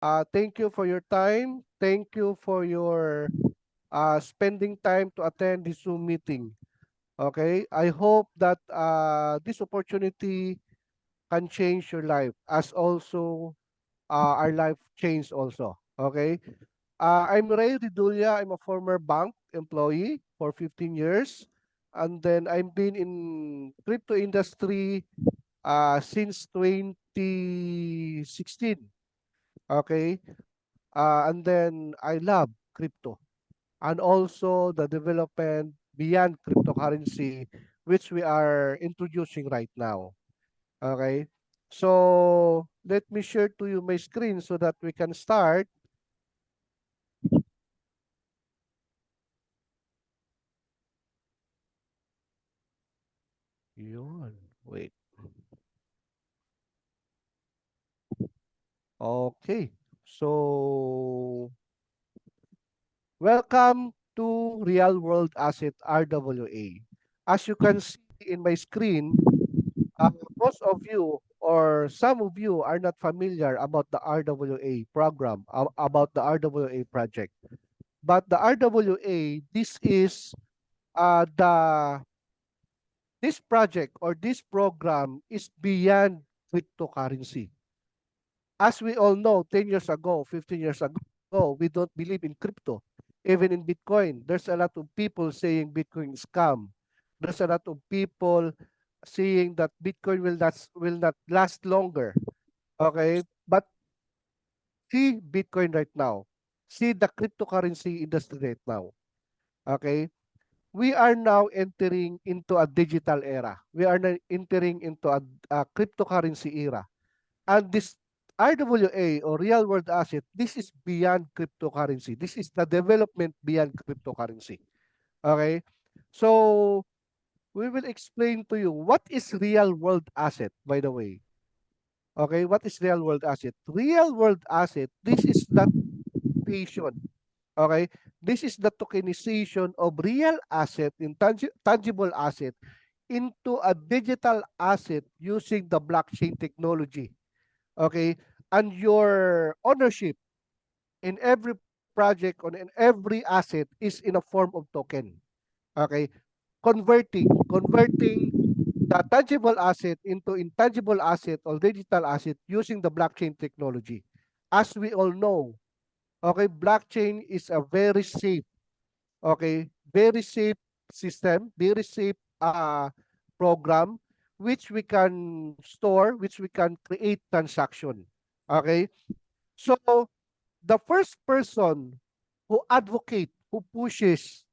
Thank you for your time. Thank you for your spending time to attend this Zoom meeting. Okay, I hope that this opportunity can change your life as also our life changed also. Okay, I'm Ray Ridulia. I'm a former bank employee for 15 years. And then I've been in crypto industry since 2016. Okay. And then I love crypto and also the development beyond cryptocurrency, which we are introducing right now. Okay. So let me share to you my screen so that we can start. Yun. Wait. Okay. So welcome to Real World Asset RWA. As you can see in my screen, most of you or some of you are not familiar about the RWA program, about the RWA project. But the RWA, the this project or this program is beyond cryptocurrency. As we all know, 10 years ago, 15 years ago, we don't believe in crypto. Even in Bitcoin, there's a lot of people saying Bitcoin is scam. There's a lot of people saying that Bitcoin will not last longer. Okay, but see Bitcoin right now. See the cryptocurrency industry right now. Okay, we are now entering into a digital era. We are now entering into a cryptocurrency era. And this RWA or real world asset, this is beyond cryptocurrency. This is the development beyond cryptocurrency. Okay? So we will explain to you what is real world asset, by the way. Okay, what is real world asset? Real world asset, this is the tokenization. Okay? This is the tokenization of real asset, tangible asset into a digital asset using the blockchain technology. Okay, and your ownership in every project or in every asset is in a form of token. Okay, converting the tangible asset into intangible asset or digital asset using the blockchain technology. As we all know, okay, blockchain is a very safe, okay, very safe system, very safe program, which we can store, which we can create transaction. Okay, so the first person who advocate, who pushes,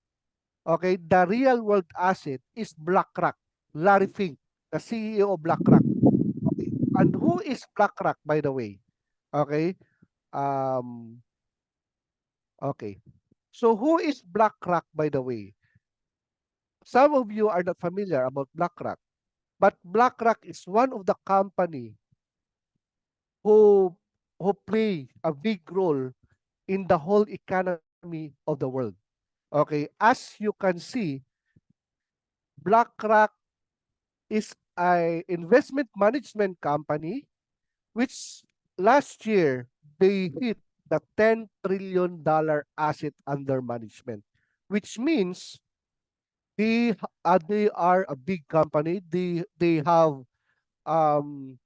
okay, the real world asset is BlackRock, Larry Fink, the CEO of BlackRock. Okay. And who is BlackRock, by the way? Okay. Um, okay. So who is BlackRock, by the way? Some of you are not familiar about BlackRock, but BlackRock is one of the company who play a big role in the whole economy of the world. Okay, as you can see, BlackRock is a investment management company which last year they hit the $10 trillion asset under management, which means they are a big company. They have um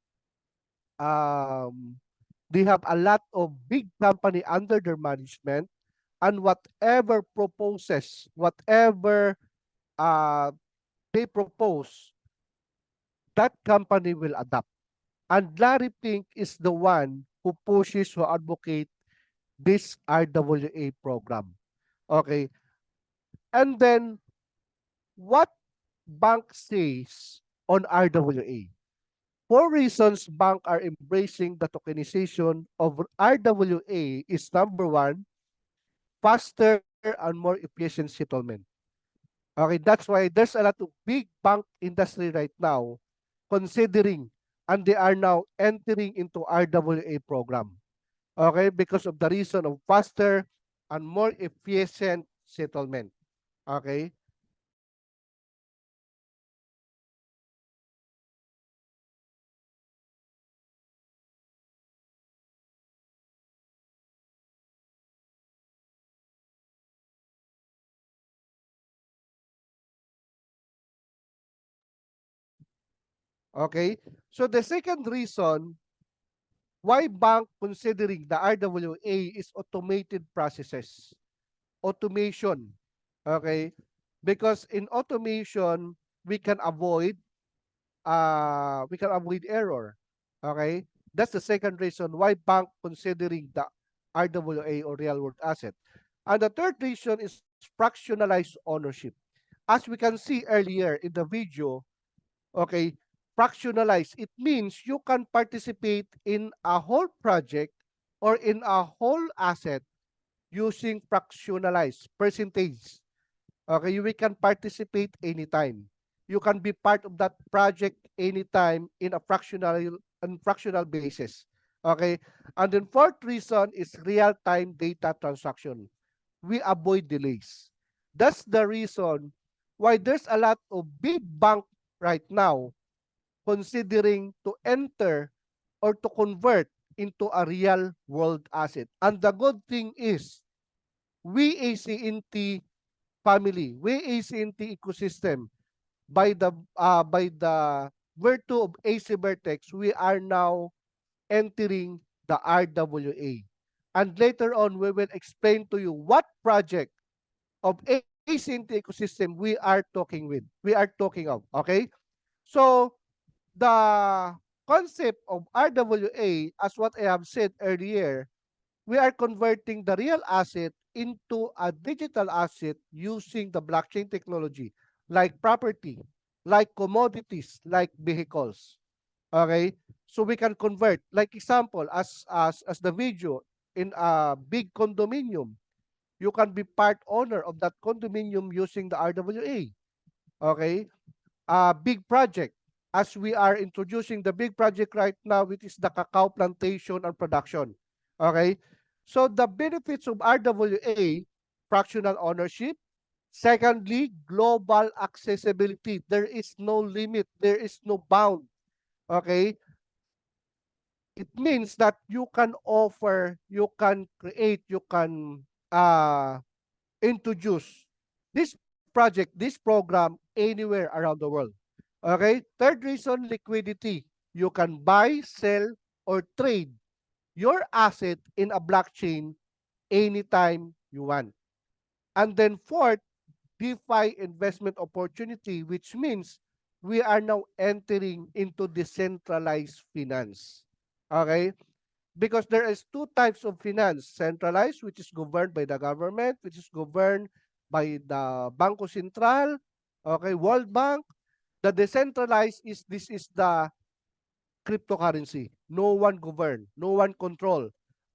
um they have a lot of big company under their management, and whatever uh they propose, that company will adapt. And Larry Pink is the one who pushes, who advocate this RWA program. Okay. And then what bank says on RWA? Four reasons bank are embracing the tokenization of RWA is number one, faster and more efficient settlement. Okay, that's why there's a lot of big bank industry right now considering, and they are now entering into RWA program. Okay, because of the reason of faster and more efficient settlement. Okay, Okay? So the second reason why bank considering the RWA is automated processes. Automation. Okay? Because in automation, we can avoid error. Okay? That's the second reason why bank considering the RWA or real world asset. And the third reason is fractionalized ownership. As we can see earlier in the video, okay, fractionalize, it means you can participate in a whole project or in a whole asset using fractionalized percentage. Okay, we can participate anytime. You can be part of that project anytime in a fractional basis. Okay, and then fourth reason is real-time data transaction. We avoid delays. That's the reason why there's a lot of big bank right now considering to enter or to convert into a real world asset. And the good thing is, we ACNT family, we ACNT ecosystem, by the virtue of AC Vertex, we are now entering the RWA. And later on, we will explain to you what project of ACNT ecosystem we are talking of. Okay? So the concept of RWA, as what I have said earlier, we are converting the real asset into a digital asset using the blockchain technology, like property, like commodities, like vehicles. Okay? So we can convert, like example, as the video in a big condominium, you can be part owner of that condominium using the RWA. Okay? A big project, as we are introducing the big project right now, which is the cacao plantation and production. Okay? So the benefits of RWA, fractional ownership. Secondly, global accessibility. There is no limit. There is no bound. Okay? It means that you can offer, you can create, you can introduce this project, this program anywhere around the world. Okay? Third reason, liquidity. You can buy, sell, or trade your asset in a blockchain anytime you want. And then fourth, DeFi investment opportunity, which means we are now entering into decentralized finance. Okay? Because there is two types of finance: centralized, which is governed by the government, which is governed by the Banco Central, okay, World Bank. The decentralized is, this is the cryptocurrency. No one govern, no one control.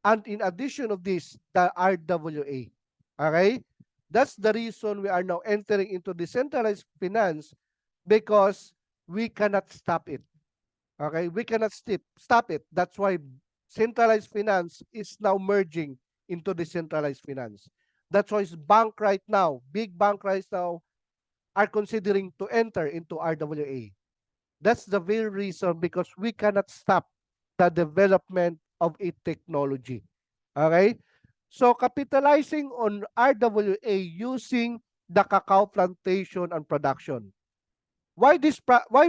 And in addition of this, the RWA. Okay? That's the reason we are now entering into decentralized finance, because we cannot stop it. Okay? We cannot stop it. That's why centralized finance is now merging into decentralized finance. That's why bank right now, big bank right now, are considering to enter into RWA. That's the very reason, because we cannot stop the development of a technology. Okay? So capitalizing on RWA using the cacao plantation and production. Why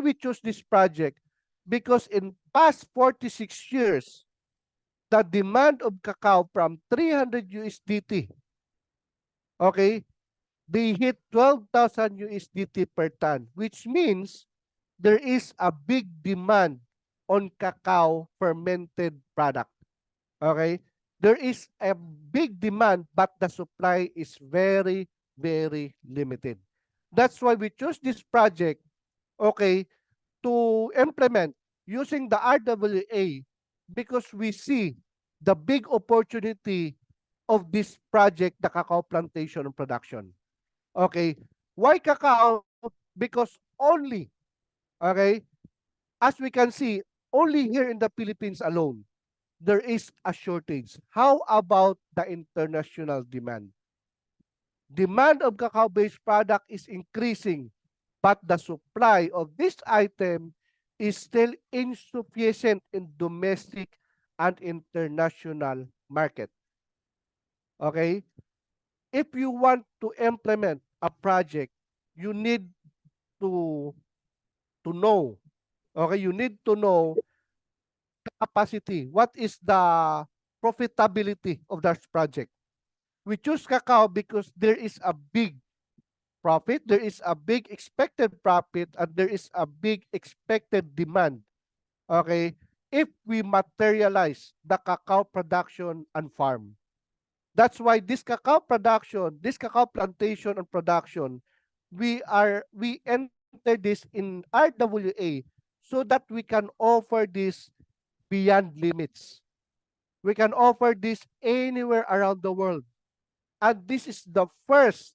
we choose this project? Because in past 46 years, the demand of cacao from 300 USDT, okay, they hit 12,000 USDT per ton, which means there is a big demand on cacao fermented product. Okay? There is a big demand, but the supply is very, very limited. That's why we chose this project, okay, to implement using the RWA, because we see the big opportunity of this project, the cacao plantation and production. Okay? Why cacao? Because only, okay, as we can see, only here in the Philippines alone, there is a shortage. How about the international demand? Demand of cacao-based product is increasing, but the supply of this item is still insufficient in domestic and international market. Okay? If you want to implement a project, you need to to know. Okay, you need to know capacity. What is the profitability of that project? We choose Kakao because there is a big profit, there is a big expected profit, and there is a big expected demand. Okay, if we materialize the cacao production and farm. That's why this cacao production, this cacao plantation and production, we enter this in RWA so that we can offer this beyond limits. We can offer this anywhere around the world. And this is the first,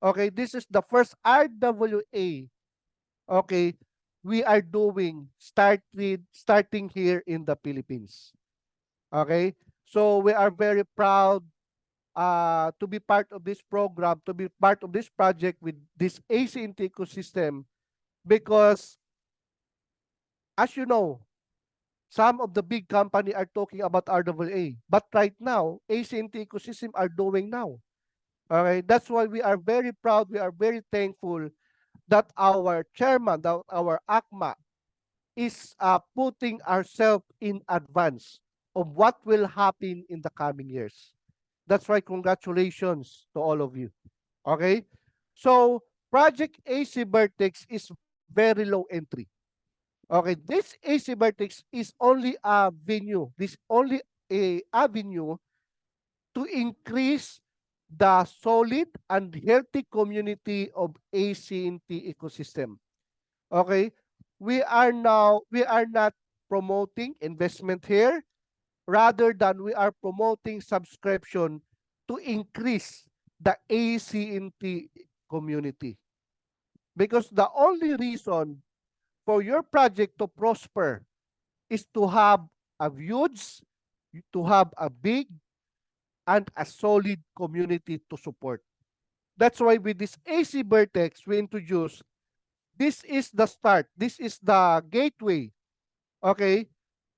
okay, this is the first RWA, okay, we are doing starting here in the Philippines. Okay? So we are very proud to be part of this program, to be part of this project with this ACNT ecosystem because, as you know, some of the big company are talking about RWA. But right now, ACNT ecosystem are doing now. Okay? That's why we are very proud, we are very thankful that our chairman, that our ACMA is putting ourselves in advance of what will happen in the coming years. That's why congratulations to all of you. Okay? So, Project AC Vertex is very low entry. Okay, this AC Vertex is only a venue. This only a avenue to increase the solid and healthy community of ACNT ecosystem. Okay? We are not promoting investment here rather than we are promoting subscription to increase the ACNT community. Because the only reason for your project to prosper is to have a huge, to have a big and a solid community to support. That's why with this AC Vertex, we introduce this is the start. This is the gateway, okay,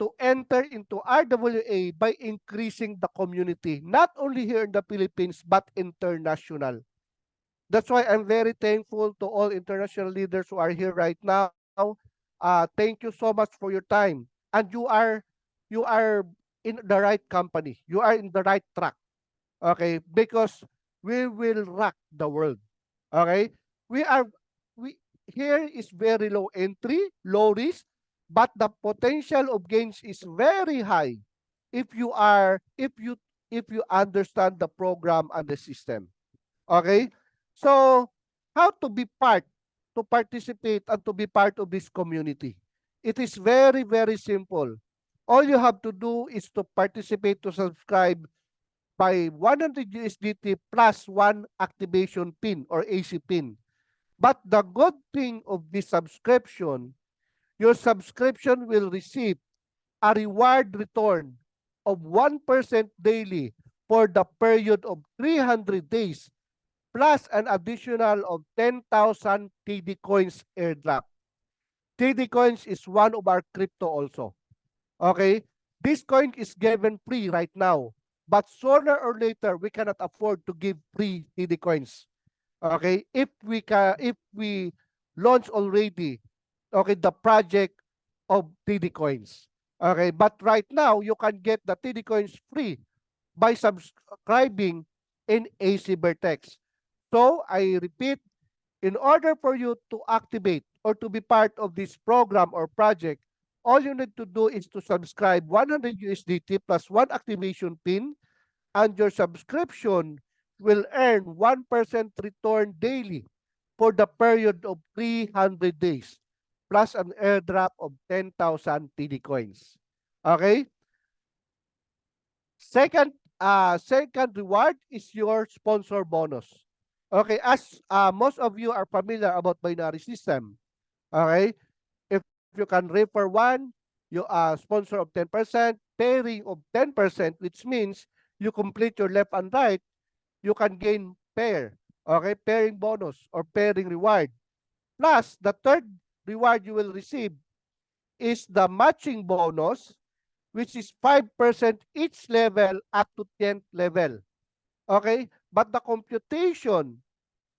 to enter into RWA by increasing the community, not only here in the Philippines, but international. That's why I'm very thankful to all international leaders who are here right now. Thank you so much for your time. And you are in the right company. You are in the right track. Okay? Because we will rock the world. Okay? We are we here is very low entry, low risk, but the potential of gains is very high if you are if you understand the program and the system. Okay? So, how to be part, to participate and to be part of this community? It is very, very simple. All you have to do is to participate, to subscribe by 100 USDT plus one activation pin or AC pin. But the good thing of this subscription, your subscription will receive a reward return of 1% daily for the period of 300 days plus an additional of 10,000 TD coins airdrop. TD coins is one of our crypto also. Okay? This coin is given free right now. But sooner or later, we cannot afford to give free TD coins. Okay? If we launch already, okay, the project of TD coins. Okay? But right now, you can get the TD coins free by subscribing in AC Vertex. So, I repeat, in order for you to activate or to be part of this program or project, all you need to do is to subscribe 100 USDT plus one activation pin, and your subscription will earn 1% return daily for the period of 300 days plus an airdrop of 10,000 TD coins. Okay? Second reward is your sponsor bonus. Okay, as most of you are familiar about binary system. Okay, if you can refer one, you are sponsor of 10%, pairing of 10%, which means you complete your left and right, you can gain pair. Okay, pairing bonus or pairing reward. Plus, the third reward you will receive is the matching bonus, which is 5% each level up to 10th level. Okay? But the computation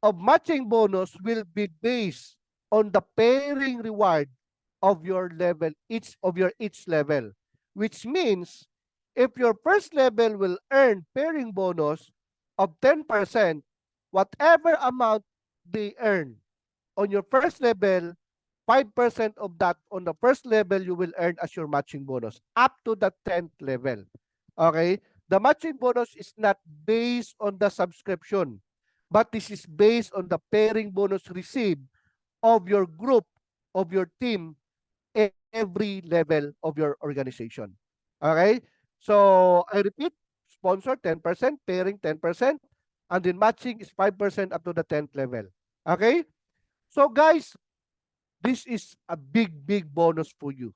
of matching bonus will be based on the pairing reward of your level, each level. Which means if your first level will earn pairing bonus of 10%, whatever amount they earn on your first level, 5% of that on the first level you will earn as your matching bonus up to the 10th level. Okay? The matching bonus is not based on the subscription, but this is based on the pairing bonus received of your group, of your team, every level of your organization. Okay? So, I repeat, sponsor 10%, pairing 10%, and then matching is 5% up to the 10th level. Okay? So, guys, this is a big bonus for you.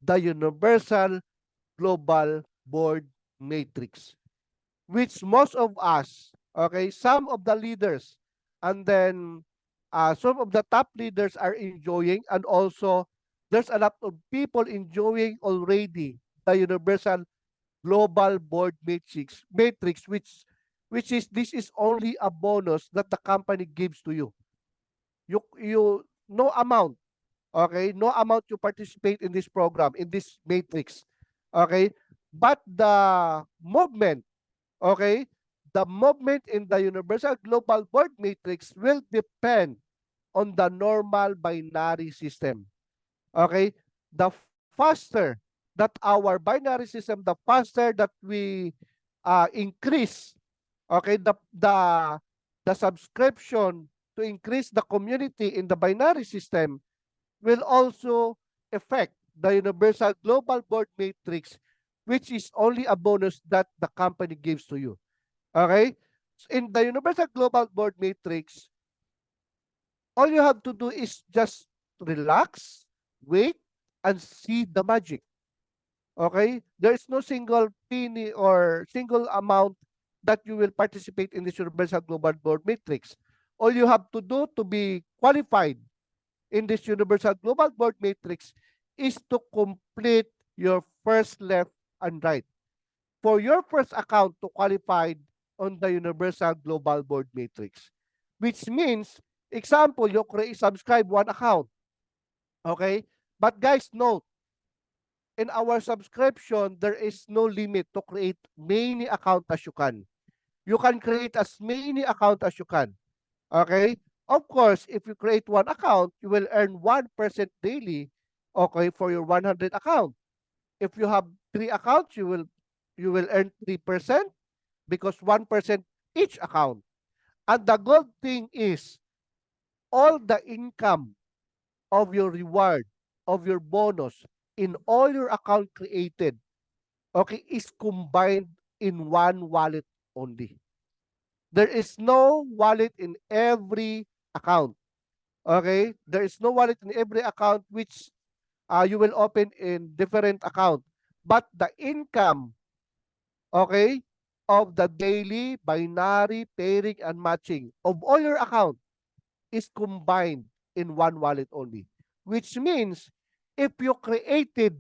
The Universal Global Board Matrix, which most of us, okay, some of the leaders, and then some of the top leaders are enjoying, and also there's a lot of people enjoying already the Universal Global Board Matrix, which is this is only a bonus that the company gives to you. You no amount, okay, no amount you participate in this program, in this matrix, okay, but the movement, okay, the movement in the Universal Global Board Matrix will depend on the normal binary system. Okay? The faster that our binary system, the faster that we increase, okay, the subscription to increase the community in the binary system will also affect the Universal Global Board Matrix, which is only a bonus that the company gives to you. Okay? In the Universal Global Board Matrix, all you have to do is just relax, wait, and see the magic. Okay? There is no single penny or single amount that you will participate in this Universal Global Board Matrix. All you have to do to be qualified in this Universal Global Board Matrix is to complete your first left and right. For your first account to qualify on the Universal Global Board Matrix. Which means, example, you subscribe one account. Okay? But guys, note, in our subscription, there is no limit to create many account as you can. You can create as many account as you can. Okay? Of course, if you create one account, you will earn 1% daily, okay, for your 100 account. If you have 3 accounts, you will earn 3% because 1% each account. And the good thing is all the income of your reward, of your bonus in all your account created, okay, is combined in one wallet only. There is no wallet in every account. Okay? There is no wallet in every account which you will open in different account. But the income, okay, of the daily, binary, pairing, and matching of all your account is combined in one wallet only. Which means, if you created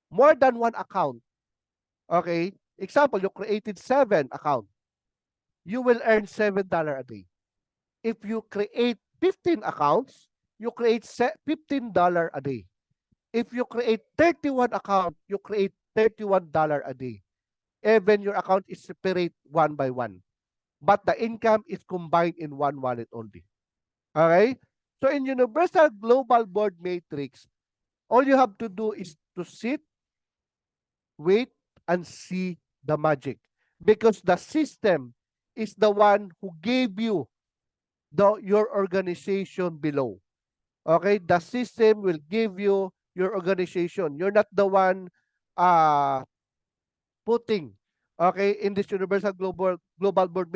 more than one account, okay, example, you created 7 account, you will earn $7 a day. If you create 15 accounts, you create $15 a day. If you create 31 account, you create $31 a day. Even your account is separate one by one. But the income is combined in one wallet only. Okay? So in Universal Global Board Matrix, all you have to do is to sit, wait, and see the magic. Because the system is the one who gave you your organization below. Okay? The system will give you your organization. You're not the one uh, putting, okay, in this Universal Global Board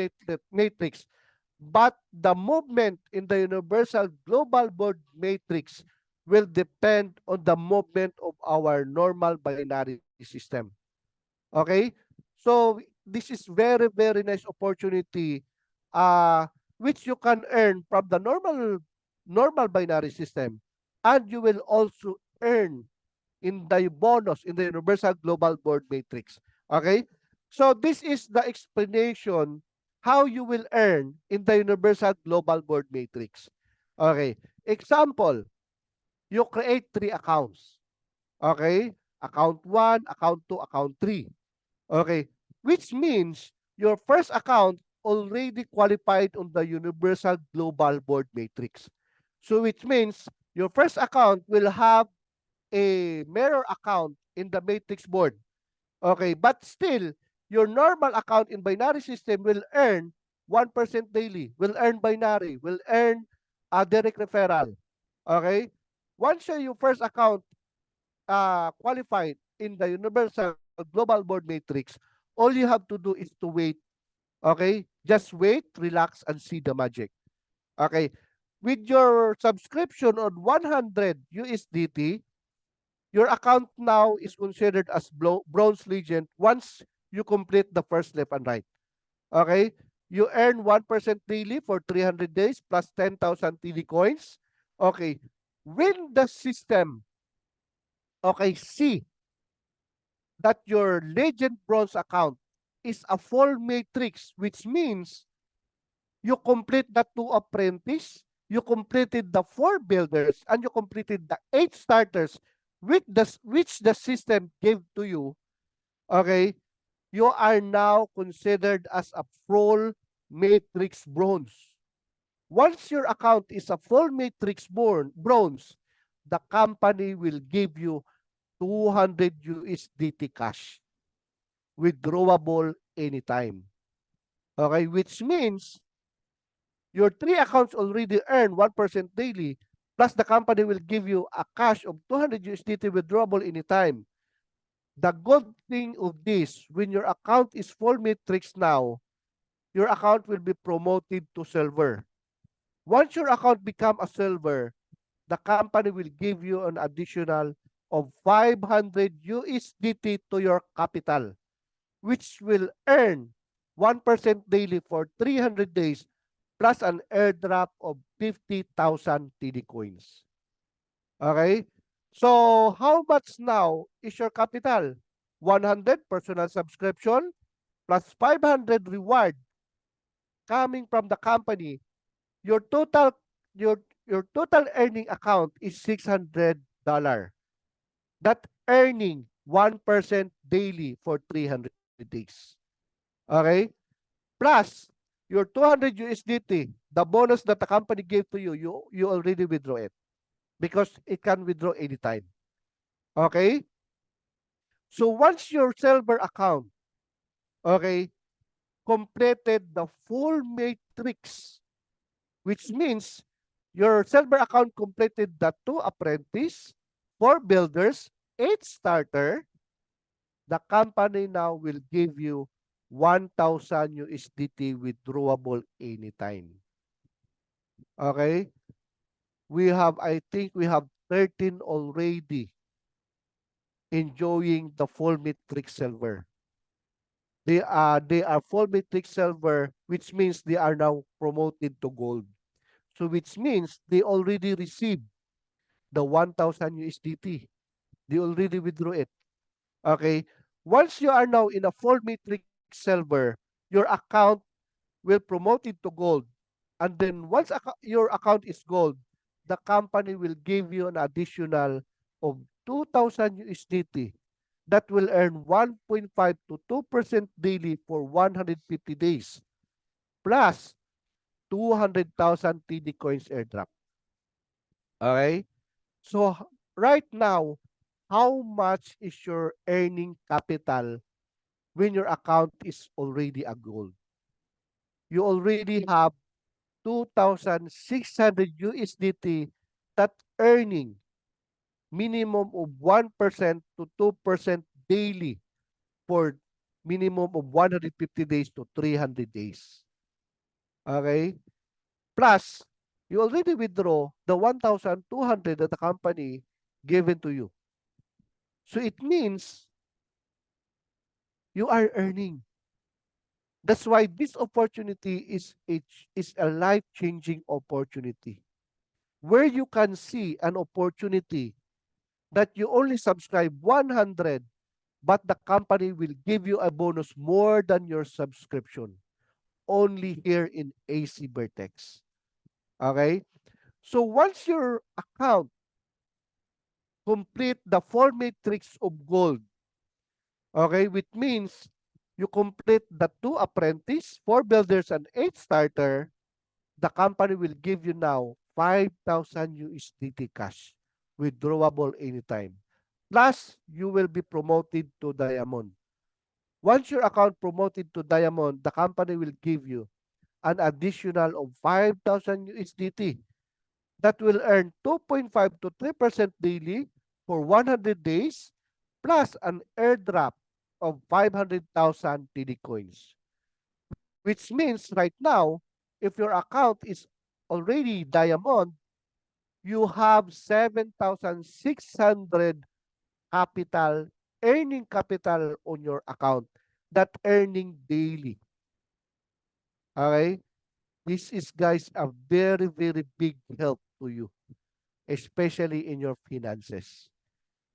Matrix. But the movement in the Universal Global Board Matrix will depend on the movement of our normal binary system. Okay? So this is very nice opportunity which you can earn from the normal binary system, and you will also earn in the bonus in the Universal Global Board Matrix. Okay? So this is the explanation how you will earn in the Universal Global Board Matrix. Okay. Example, you create 3 accounts. Okay? Account 1, account 2, account 3. Okay? Which means your first account already qualified on the Universal Global Board Matrix. So which means your first account will have a mirror account in the matrix board. Okay, but still, your normal account in binary system will earn 1% daily, will earn binary, will earn a direct referral. Okay? Once your first account qualified in the Universal Global Board Matrix, all you have to do is to wait. Okay? Just wait, relax, and see the magic. Okay? With your subscription on 100 USDT, your account now is considered as bronze legend once you complete the first left and right. Okay? You earn 1% daily for 300 days plus 10,000 TD coins. Okay. When the system, okay, see that your legend bronze account is a full matrix, which means you complete the 2 apprentice, you completed the 4 builders, and you completed the 8 starters which the system gave to you, okay, you are now considered as a full matrix bronze. Once your account is a full matrix bronze, the company will give you 200 USDT cash, withdrawable anytime. Okay, which means your 3 accounts already earn 1% daily, plus the company will give you a cash of 200 USDT withdrawable anytime. The good thing of this, when your account is full matrix now, your account will be promoted to silver. Once your account become a silver, the company will give you an additional of 500 USDT to your capital, which will earn 1% daily for 300 days plus an airdrop of 50,000 TD coins. Okay? So, how much now is your capital? 100 personal subscription plus 500 reward coming from the company. Your total your your total earning account is $600. That earning 1% daily for 300 days. Okay? Plus, your 200 USDT, the bonus that the company gave to you, you already withdraw it because it can withdraw anytime. Okay? So once your silver account, okay, completed the full matrix, which means your silver account completed the 2 apprentice, 4 builders, 8 starter, the company now will give you 1,000 USDT withdrawable anytime. Okay? I think we have 13 already enjoying the full matrix silver. They are full matrix silver, which means they are now promoted to gold. So which means they already received the 1,000 USDT. They already withdrew it. Okay? Once you are now in a full matrix silver, your account will promote it to gold. And then once your account is gold, the company will give you an additional of 2,000 USDT that will earn 1.5 to 2% daily for 150 days plus 200,000 TD coins airdrop. Okay? So right now, how much is your earning capital when your account is already a gold? You already have 2,600 USDT that earning minimum of 1% to 2% daily for minimum of 150 days to 300 days. Okay? Plus, you already withdraw the 1,200 that the company given to you. So it means you are earning. That's why this opportunity is a life-changing opportunity where you can see an opportunity that you only subscribe 100, but the company will give you a bonus more than your subscription only here in AC Vertex. Okay? So once your account complete the four matrix of gold. Okay, which means you complete the two apprentice, four builders, and eight starter, the company will give you now 5,000 USDT cash, withdrawable anytime. Plus, you will be promoted to diamond. Once your account promoted to diamond, the company will give you an additional of 5,000 USDT that will earn 2.5 to 3% daily for 100 days plus an airdrop of 500,000 TD coins. Which means right now, if your account is already diamond, you have 7,600 capital, earning capital on your account that earning daily. Okay? This is, guys, a very, very big help to you, especially in your finances.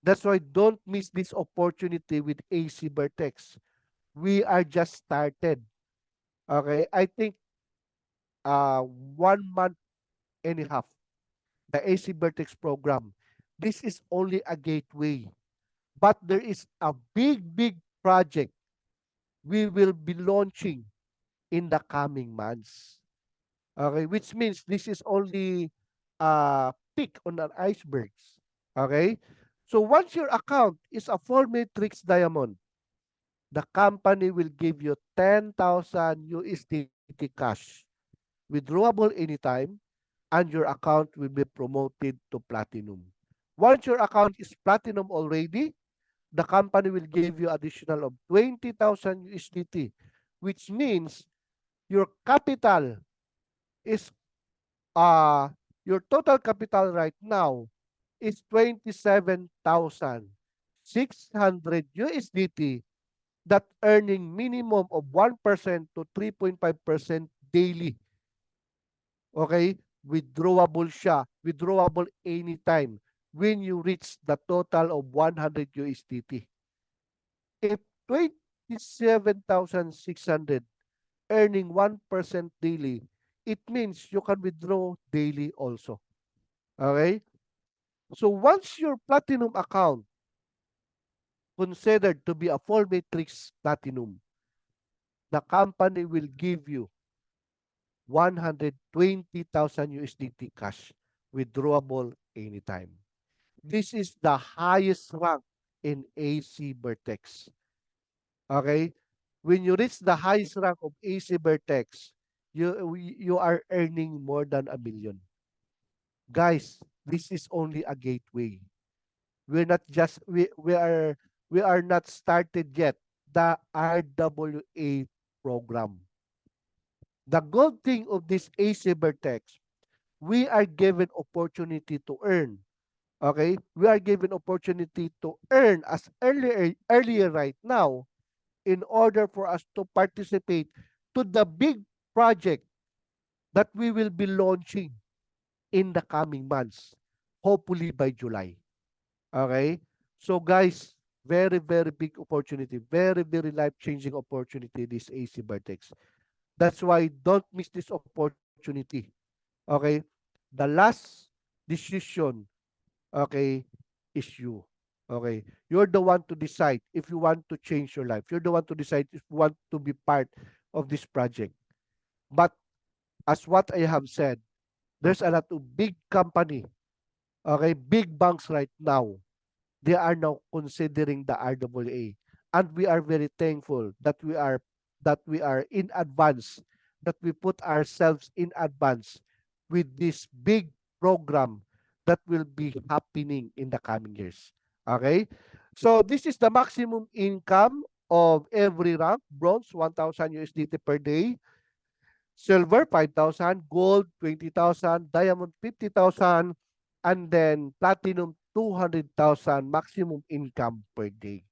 That's why don't miss this opportunity with AC Vertex. We are just started. Okay? I think 1 month and a half, the AC Vertex program. This is only a gateway. But there is a big, big project we will be launching in the coming months. Okay, which means this is only a peak on an iceberg. Okay, so once your account is a 4 matrix diamond, the company will give you 10,000 USDT cash, withdrawable anytime, and your account will be promoted to platinum. Once your account is platinum already, the company will give you additional of 20,000 USDT, which means your capital is uh your total capital right now is 27,600 USDT that earning minimum of 1% to 3.5% daily. Okay? Withdrawable siya. Withdrawable anytime when you reach the total of 100 USDT. If 27,600 earning 1% daily, it means you can withdraw daily also. Okay? So once your platinum account considered to be a full matrix platinum, the company will give you 120,000 USDT cash, withdrawable anytime. This is the highest rank in AC Vertex. Okay? When you reach the highest rank of AC Vertex, you are earning more than 1 million. Guys, this is only a gateway. We're not just we are not started yet the RWA program. The good thing of this AC Vertex, we are given opportunity to earn. Okay? We are given opportunity to earn as earlier right now in order for us to participate to the big project that we will be launching in the coming months, hopefully by July. Okay? So guys, very, very big opportunity, very, very life-changing opportunity, this AC Vertex. That's why don't miss this opportunity. Okay? The last decision, okay, is you. Okay? You're the one to decide if you want to change your life. You're the one to decide if you want to be part of this project. But as what I have said, there's a lot of big company, okay, big banks right now. They are now considering the RAA. And we are very thankful that we are in advance, that we put ourselves in advance with this big program that will be happening in the coming years. Okay? So this is the maximum income of every rank: bronze 1,000 USDT per day, silver 5,000, gold 20,000, diamond 50,000, and then platinum 200,000 maximum income per day.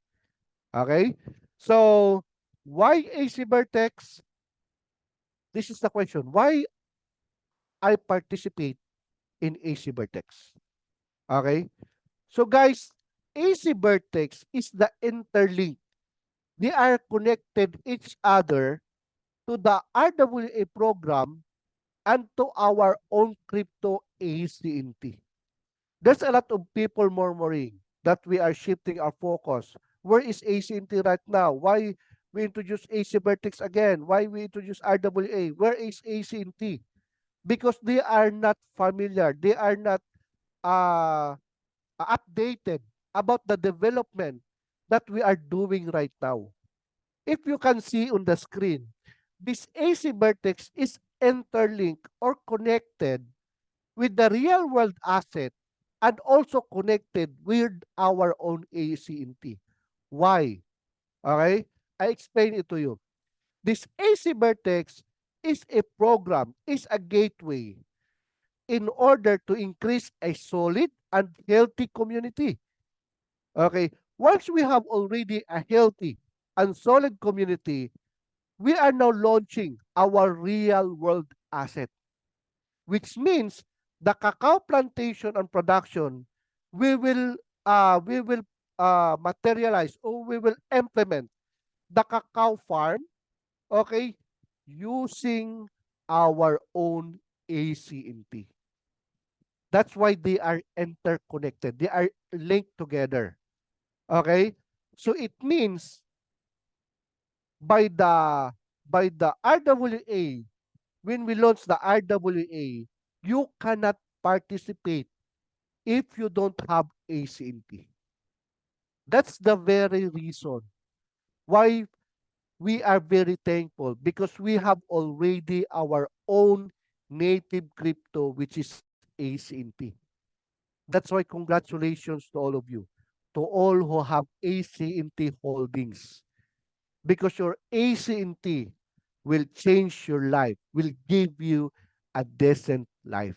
Okay? So, why AC Vertex? This is the question. Why I participate in AC Vertex? Okay? So, guys, AC Vertex is the interlink. They are connected each other to the RWA program and to our own crypto ACNT. There's a lot of people murmuring that we are shifting our focus. Where is ACNT right now? Why we introduce AC Vertex again? Why we introduce RWA? Where is ACNT? Because they are not familiar. They are not uh, updated about the development that we are doing right now. If you can see on the screen, this AC Vertex is interlinked or connected with the real world asset and also connected with our own ACNT. Why? Okay? I explain it to you. This AC Vertex is a program, is a gateway in order to increase a solid and healthy community. Okay? Once we have already a healthy and solid community, we are now launching our real world asset, which means the cacao plantation and production, we will materialize or we will implement the cacao farm, okay, using our own ACNT. That's why they are interconnected. They are linked together. Okay? So it means by the RWA, when we launch the RWA, you cannot participate if you don't have ACNT. That's the very reason why we are very thankful, because we have already our own native crypto, which is ACNT. That's why congratulations to all of you, to all who have ACNT holdings, because your ACNT will change your life, will give you a decent life.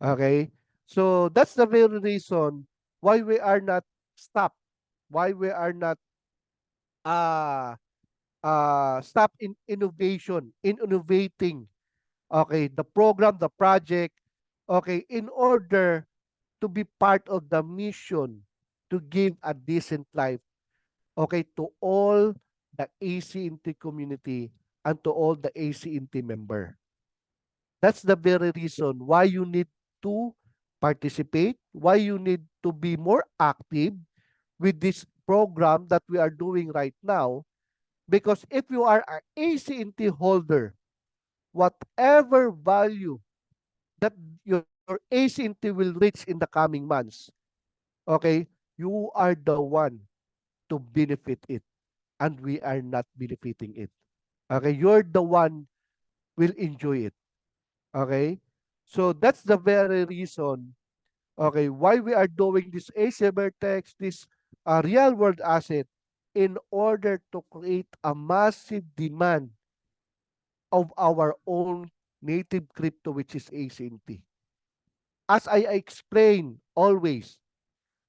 Okay? So that's the very reason why we are not stopped, why we are not uh stop in innovation, in innovating, okay, the program, the project, okay, in order to be part of the mission to give a decent life, okay, to all the ACNT community and to all the ACNT member. That's the very reason why you need to participate, why you need to be more active with this program that we are doing right now. Because if you are an ACNT holder, whatever value that your ACNT will reach in the coming months, okay, you are the one to benefit it, and we are not benefiting it. Okay, you're the one will enjoy it. Okay, so that's the very reason, okay, why we are doing this Vertex, this real world asset, in order to create a massive demand of our own native crypto, which is ACNT. As I explain always,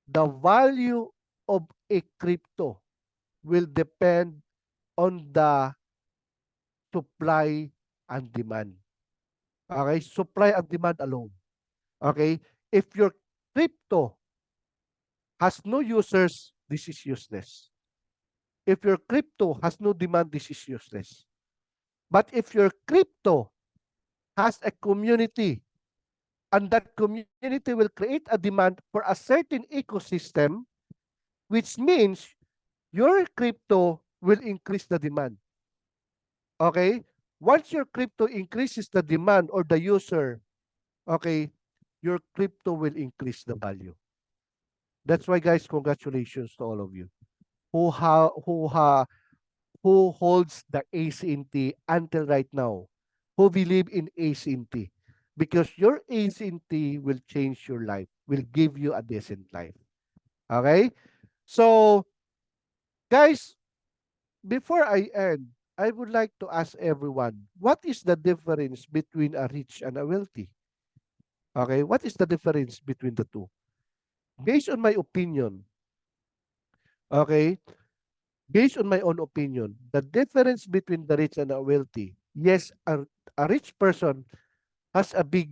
the value of a crypto will depend on the supply and demand. Okay? Supply and demand alone. Okay? If your crypto has no users, this is useless. If your crypto has no demand, this is useless. But if your crypto has a community, and that community will create a demand for a certain ecosystem, which means your crypto will increase the demand. Okay? Once your crypto increases the demand or the user, okay, your crypto will increase the value. That's why, guys, congratulations to all of you who holds the ACNT until right now, who believe in ACNT, because your ACNT will change your life, will give you a decent life. Okay? So, guys, before I end, I would like to ask everyone, what is the difference between a rich and a wealthy? Okay, what is the difference between the two? Based on my opinion, okay, based on my own opinion, the difference between the rich and the wealthy, yes, a rich person has a big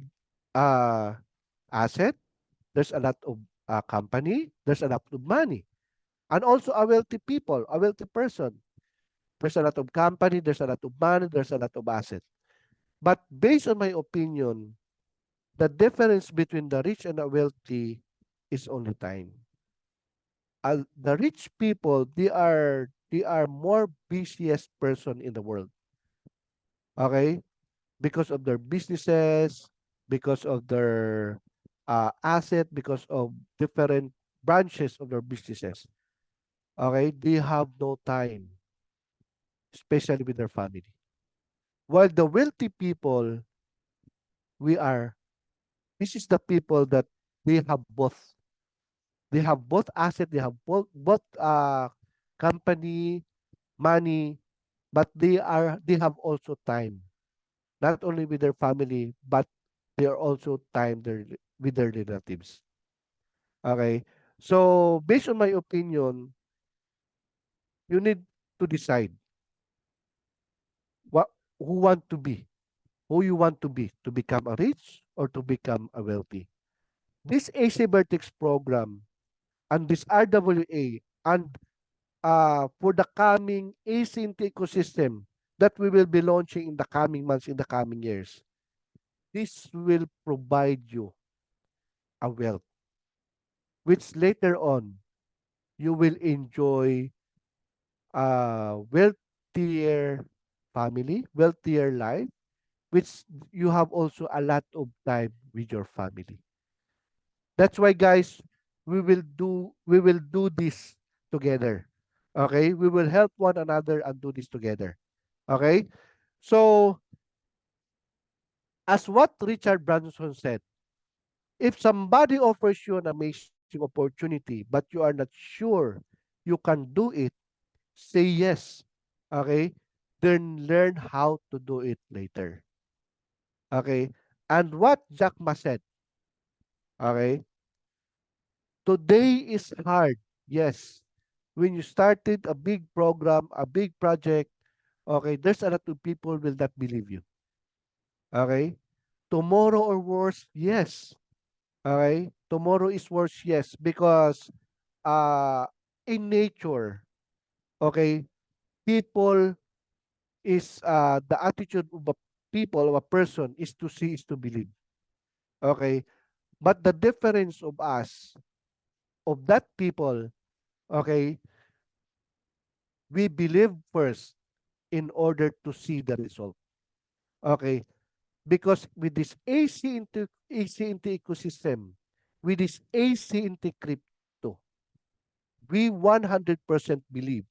uh, asset, there's a lot of company, there's a lot of money. And also a wealthy people, a wealthy person, there's a lot of company, there's a lot of money, there's a lot of asset. But based on my opinion, The difference between the rich and the wealthy is only time. The rich people, they are more busiest person in the world. Okay, because of their businesses, because of their asset, because of different branches of their businesses. Okay, they have no time, especially with their family. While the wealthy people, we are, this is the people that they have both. They have both asset, they have both company, money, but they have also time. Not only with their family, but they are also with their relatives. Okay. So based on my opinion, you need to decide what who want to be, who you want to become a rich or to become a wealthy. This AC Vertex program and this RWA and for the coming async ecosystem that we will be launching in the coming months, in the coming years, this will provide you a wealth, which later on you will enjoy a wealthier family, wealthier life, which you have also a lot of time with your family. That's why, guys, we will do this together. Okay, we will help one another and do this together. Okay, so as what Richard Branson said, if somebody offers you an amazing opportunity, but you are not sure you can do it, say yes. Okay, then learn how to do it later. Okay, and what Jack Ma said. Okay, today is hard. Yes, when you started a big program, a big project, okay, there's a lot of people will not believe you. Okay, tomorrow or worse, yes. Okay? Tomorrow is worse, yes, because uh in nature, okay, people is the attitude of a people of a person is to see is to believe. Okay? But the difference of us, of that people, okay, we believe first in order to see the result. Okay? Because with this AC into ecosystem, with this AC into crypto, we 100% believe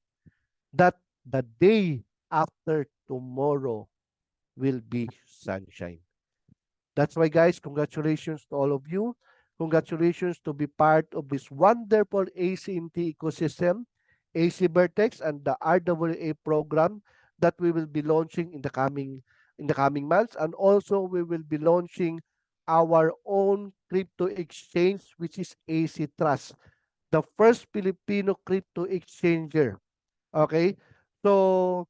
that the day after tomorrow will be sunshine. That's why, guys, congratulations to all of you. Congratulations to be part of this wonderful ACNT ecosystem, AC Vertex, and the RWA program that we will be launching in the coming months. And also, we will be launching our own crypto exchange, which is AC Trust, the first Filipino crypto exchanger. Okay, so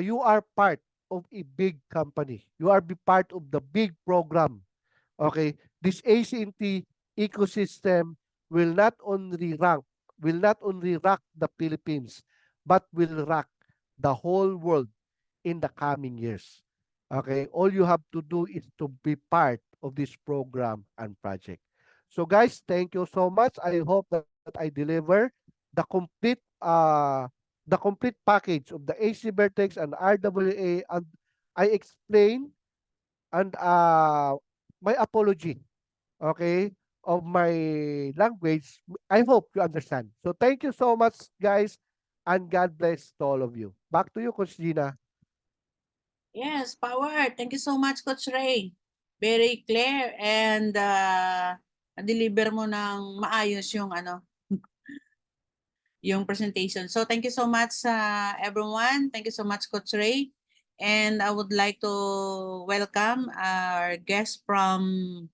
you are part of a big company. You are be part of the big program. Okay, this ACNT ecosystem will not only rock the Philippines, but will rock the whole world in the coming years. Okay, all you have to do is to be part of this program and project. So guys, thank you so much. I hope that I deliver the complete the complete package of the AC Vertex and RWA, and I explain and my apology, okay, of my language. I hope you understand. So thank you so much, guys, and God bless to all of you. Back to you, Coach Gina. Yes, power. Thank you so much, Coach Ray. Very clear and deliver mo ng maayos yung yung presentation. So thank you so much everyone. Thank you so much, Coach Ray. And I would like to welcome our guest from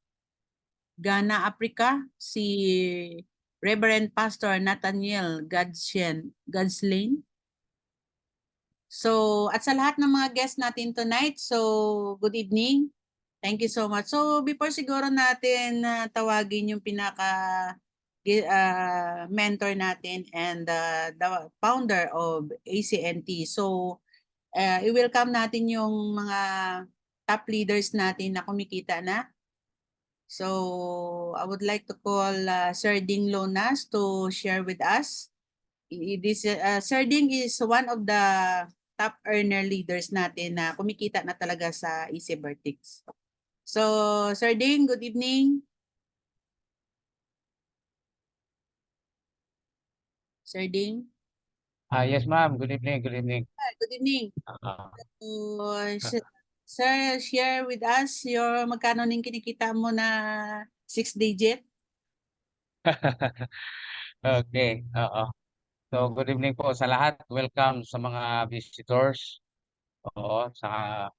Ghana, Africa, si Reverend Pastor Nathaniel Godslin. So, at sa lahat ng mga guests natin tonight, so good evening. Thank you so much. So, before siguro natin tawagin yung mentor natin and the founder of ACNT. So, i-welcome natin yung mga top leaders natin na kumikita na. So I would like to call Sir Ding Lonas to share with us. Sir Ding is one of the top earner leaders natin na kumikita na talaga sa Easy Vertex. So Sir Ding, good evening. Sir Ding. Yes, ma'am. Good evening. Good evening. Good evening. Ah, So, sir, share with us your magkano ning kinikita mo na 6 digit? okay. Oo. So, good evening po sa lahat. Welcome sa mga visitors. Oo, sa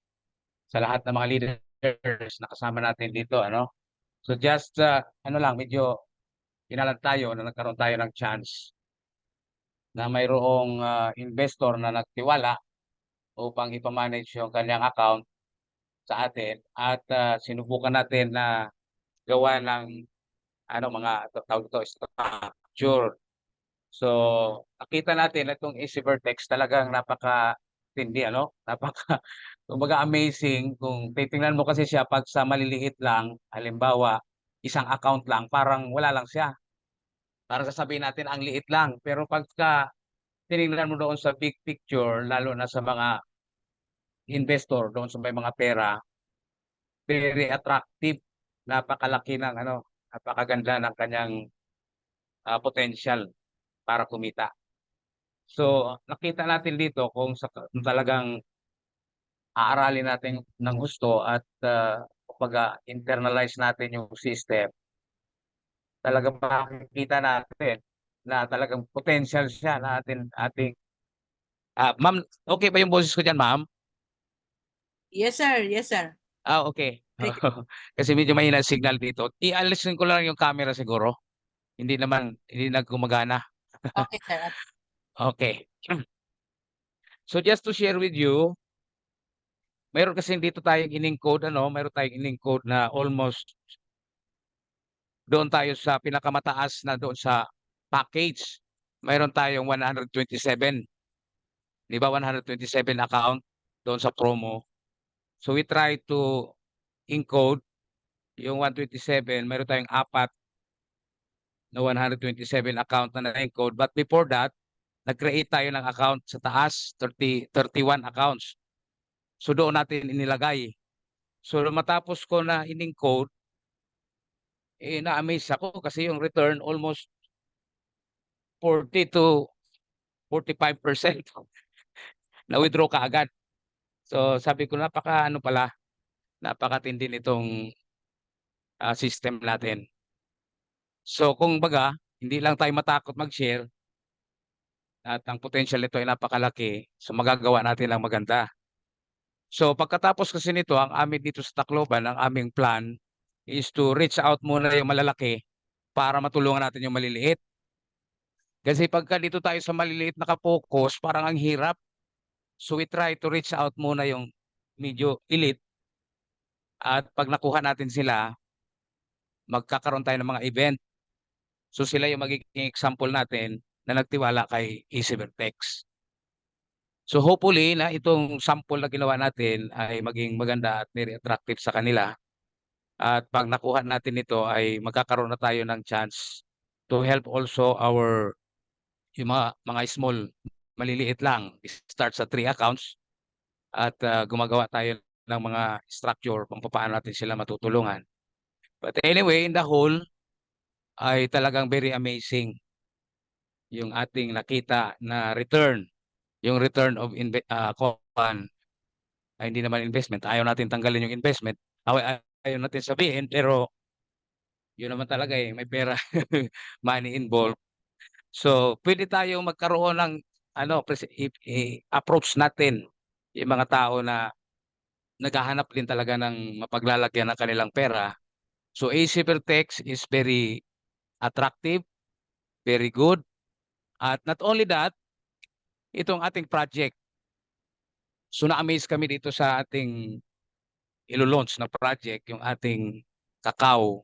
lahat ng mga leaders na kasama natin dito, ano. So, just ano lang, medyo kinalag tayo na nagkaroon tayo ng chance na mayroong investor na nagtiwala upang ipamanage yung kanyang account sa atin at sinubukan natin na gawa ng ano mga tawag ito, structure. So, nakita natin na itong Easy Vertex talagang napakatindi, ano? Kumbaga amazing kung titingnan mo kasi siya pag sa maliliit lang, halimbawa, isang account lang, parang wala lang siya. Parang sasabihin natin ang liit lang. Pero pagka tinignan mo doon sa big picture, lalo na sa mga investor, doon sa may mga pera, very attractive. Napakalaki ng ano, napakaganda ng kanyang potential para kumita. So, nakita natin dito kung talagang aaralin natin ng gusto at kumbaga internalize natin yung system, talagang makikita natin na talagang potential siya na ating ma'am, okay ba yung boses ko diyan, ma'am? Yes, sir. Yes, sir. Okay. Very Kasi medyo mahina ang signal dito. Ialisin ko lang yung camera siguro. Hindi na gumagana. Okay, sir. Okay. So just to share with you, meron kasi dito tayong in-encode, ano, meron tayong in-encode na almost doon tayo sa pinakamataas na doon sa package. Mayroon tayong 127, 'di ba? 127 account doon sa promo. So we try to encode yung 127, mayroon tayong apat na 127 account na na-encode. But before that, nag-create tayo ng account sa taas, 31 accounts. So doon natin inilagay. So matapos ko na in-encode, na-amaze ako kasi yung return almost 40 to 45% na-withdraw kaagad. So sabi ko napaka-ano pala, napakatindi nitong system natin. So kung baga, hindi lang tayo matakot mag-share at ang potential nito ay napakalaki, so magagawa natin lang maganda. So pagkatapos kasi nito, ang amin dito sa Tacloban, ang aming plan is to reach out muna yung malalaki para matulungan natin yung maliliit. Kasi pagka dito tayo sa maliliit nakapokus, parang ang hirap. So we try to reach out muna yung medyo elite at pag nakuha natin sila, magkakaroon tayo ng mga event. So sila yung magiging example natin na nagtiwala kay Easy Vertex. So hopefully na itong sample na ginawa natin ay maging maganda at very attractive sa kanila. At pag nakuha natin ito ay magkakaroon na tayo ng chance to help also yung mga small, maliliit lang. Start sa 3 accounts at gumagawa tayo ng mga structure kung paano natin sila matutulungan. But anyway, in the whole, ay talagang very amazing yung ating nakita na return. Yung return of hindi naman investment. Ayaw natin tanggalin yung investment. Ayaw natin sabihin, pero yun naman talaga may pera, money involved. So, pwede tayong magkaroon ng ano, approach natin yung mga tao na naghahanap din talaga ng mapaglalagyan ng kanilang pera. So, AC Vertex is very attractive, very good. At not only that, itong ating project. So, na-amaze kami dito sa ating ilo-launch na project, yung ating cacao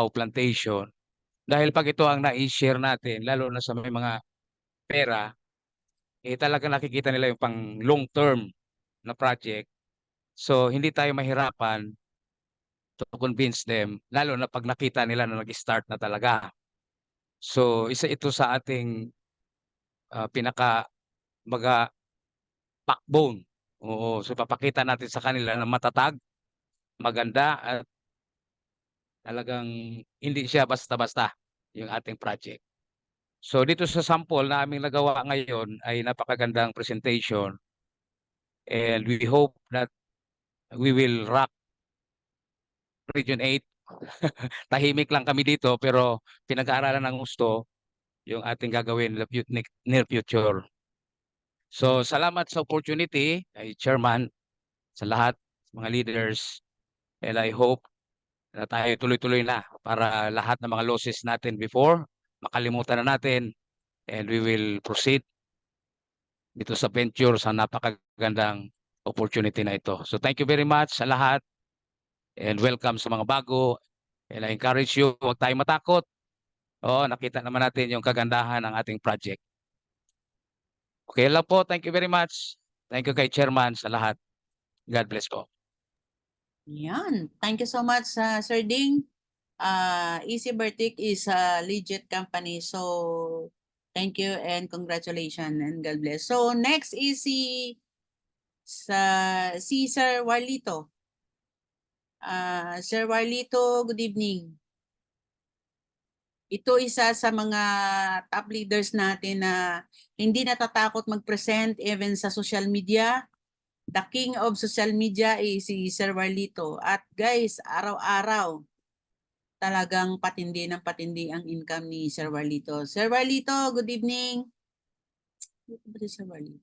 plantation. Dahil pag ito ang na-share natin, lalo na sa may mga pera, talaga nakikita nila yung pang long term na project. So, hindi tayo mahirapan to convince them, lalo na pag nakita nila na nag-start na talaga. So isa ito sa ating pinaka baga backbone. Oo, so papakita natin sa kanila na matatag, maganda at talagang hindi siya basta-basta yung ating project. So dito sa sample na aming nagawa ngayon ay napakagandang presentation and we hope that we will rock Region 8. Tahimik lang kami dito pero pinag-aaralan ng gusto yung ating gagawin in the near future. So salamat sa opportunity kay Chairman, sa lahat, mga leaders, and I hope na tayo tuloy-tuloy na para lahat ng mga losses natin before, makalimutan na natin and we will proceed dito sa venture sa napakagandang opportunity na ito. So thank you very much sa lahat and welcome sa mga bago and I encourage you, huwag tayong matakot. Oo, nakita naman natin yung kagandahan ng ating project. Okay lang po, thank you very much. Thank you kay Chairman sa lahat. God bless po. Yan. Thank you so much, Sir Ding. Easy Vertic is a legit company. So, thank you and congratulations and God bless. So, next is si Sir Warlito. Sir Warlito, good evening. Ito isa sa mga top leaders natin na hindi natatakot mag-present even sa social media. The king of social media is si Sir Warlito. At guys, araw-araw talagang patindi ng patindi ang income ni Sir Warlito. Sir Warlito, good evening. Dito ba si Sir Warlito?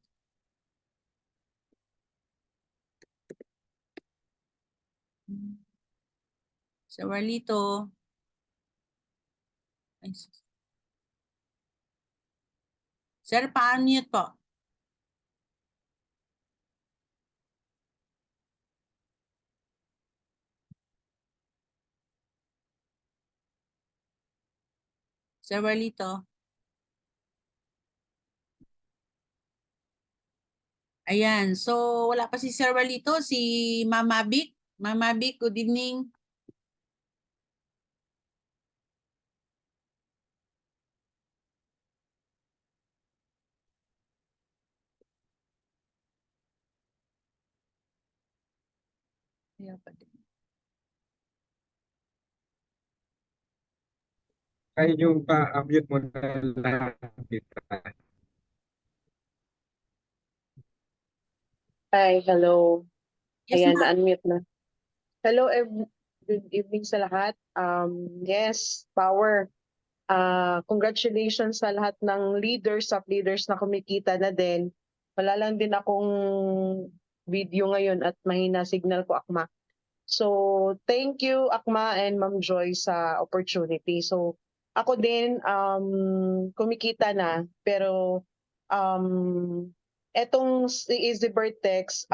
Sir Warlito. Ay, Sir, pa-unmute po. Sir Warlito. Ayan, so wala pa si Sir Warlito, si Mama Vic. Mama Vic, good evening. Ayaw pa din. Ay, yung pa-mute mo na lang kita. Hi, hello. Yes, Ayan, ma'am. na-unmute na. Hello, good evening sa lahat. Yes, power. Congratulations sa lahat ng leaders, sub-leaders na kumikita na din. Wala lang din akong video ngayon at mahina signal ko, Akma. So, thank you, Akma and Ma'am Joy sa opportunity. So, ako din, kumikita na, pero etong si Easy Vertex,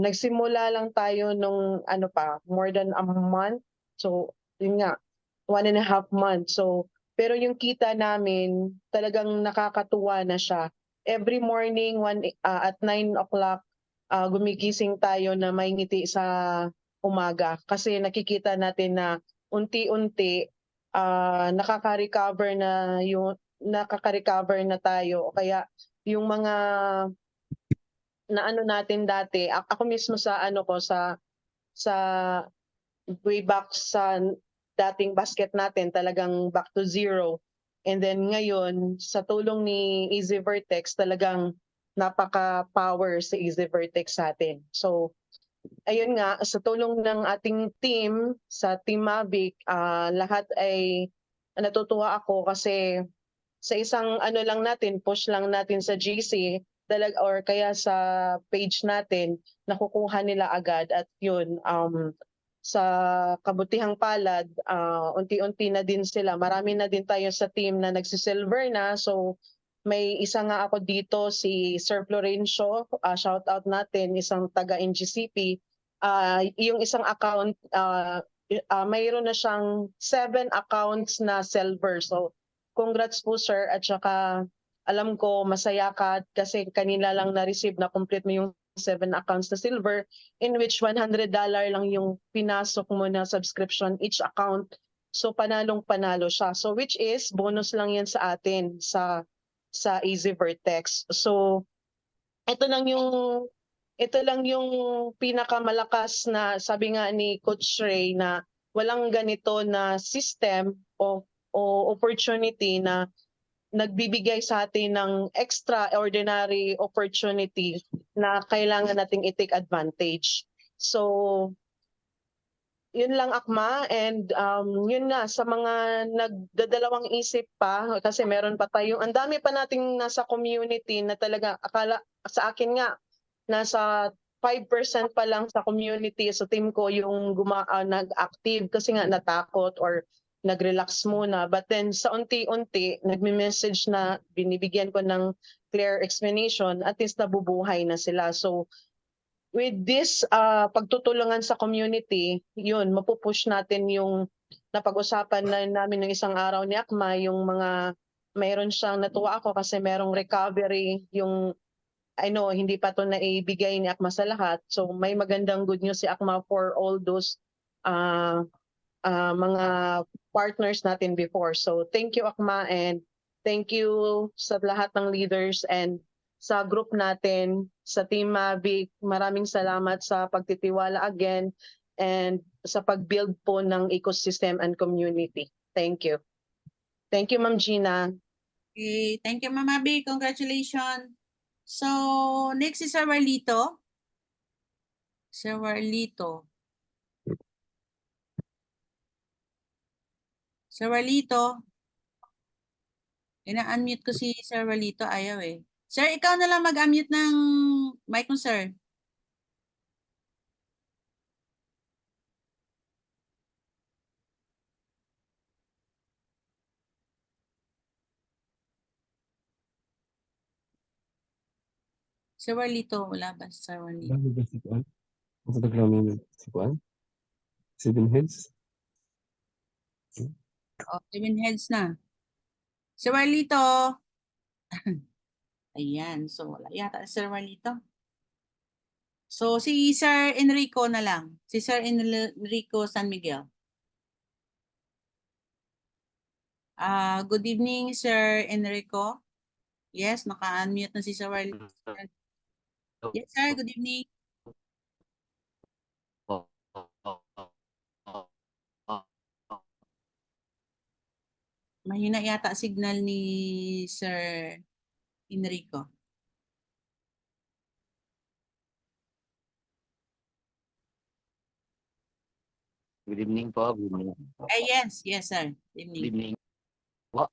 nagsimula lang tayo nung more than a month. So, yun nga, 1.5 months. So, pero yung kita namin, talagang nakakatuwa na siya. Every morning, at 9 o'clock, gumigising tayo na may ngiti sa umaga. Kasi nakikita natin na unti-unti, nakaka-recover na tayo. Kaya yung mga na natin dati, ako mismo sa sa way back sa dating basket natin, talagang back to zero. And then ngayon, sa tulong ni Easy Vertex, talagang napaka-power si Easy Vertex sa atin. So, ayun nga, sa tulong ng ating team, sa Team Mavic, lahat ay natutuwa ako kasi sa isang lang natin, push lang natin sa GC, or kaya sa page natin, nakukuha nila agad. At yun, sa kabutihang palad, unti-unti na din sila. Marami na din tayo sa team na nagsisilver na. So, may isa nga ako dito, si Sir Florencio, shout out natin, isang taga-NGCP. Yung isang account, mayroon na siyang 7 accounts na silver. So, congrats po sir, at saka alam ko masaya ka kasi kanina lang na-receive na complete mo yung 7 accounts na silver, in which $100 lang yung pinasok mo na subscription each account. So panalong panalo siya. So which is bonus lang yan sa atin sa Easy Vertex. So ito lang yung pinakamalakas na sabi nga ni Coach Ray na walang ganito na system o opportunity na nagbibigay sa atin ng extraordinary opportunity na kailangan nating i-take advantage. So, yun lang Akma, and yun na sa mga nagdadalawang isip pa kasi meron pa tayong ang dami pa nating nasa community na talaga akala sa akin nga nasa 5% pa lang sa community sa team ko yung nag-active kasi nga natakot or nag-relax muna, but then sa unti-unti nagme-message na binibigyan ko ng clear explanation, at least nabubuhay na sila. So with this pagtutulungan sa community, yun, mapupush natin yung napag-usapan na namin ng isang araw ni Akma, yung mga mayroon siyang natuwa ako kasi merong recovery, yung I know hindi pa to naibigay ni Akma sa lahat. So may magandang good news si Akma for all those mga partners natin before. So thank you Akma, and thank you sa lahat ng leaders and sa group natin, sa Team Mavic. Maraming salamat sa pagtitiwala again and sa pag-build po ng ecosystem and community. Thank you. Thank you Ma'am Gina. Okay, thank you, Mama B. Congratulations. So, next is Sir Warlito. Sir Warlito. Sir Warlito. Ina-unmute ko si Sir Warlito. Ayaw eh. Sir, ikaw na lang mag-unmute ng mic mo, sir. Sir Warlito, wala ba si Sir Warlito? Bago ba si Kuan? Ang Instagram niya si Kuan? Seven Heads? Oh, 7 heads na. Sir Warlito. Ayan. So, wala yata si Sir Warlito. So, si Sir Enrico na lang. Si Sir Enrico San Miguel. Good evening, Sir Enrico. Yes, naka-unmute na si Sir Warlito. Yes, sir. Good evening. Mahina yata signal ni Sir Enrico. Good evening po. Good evening. Yes, sir. Good Good evening. evening po.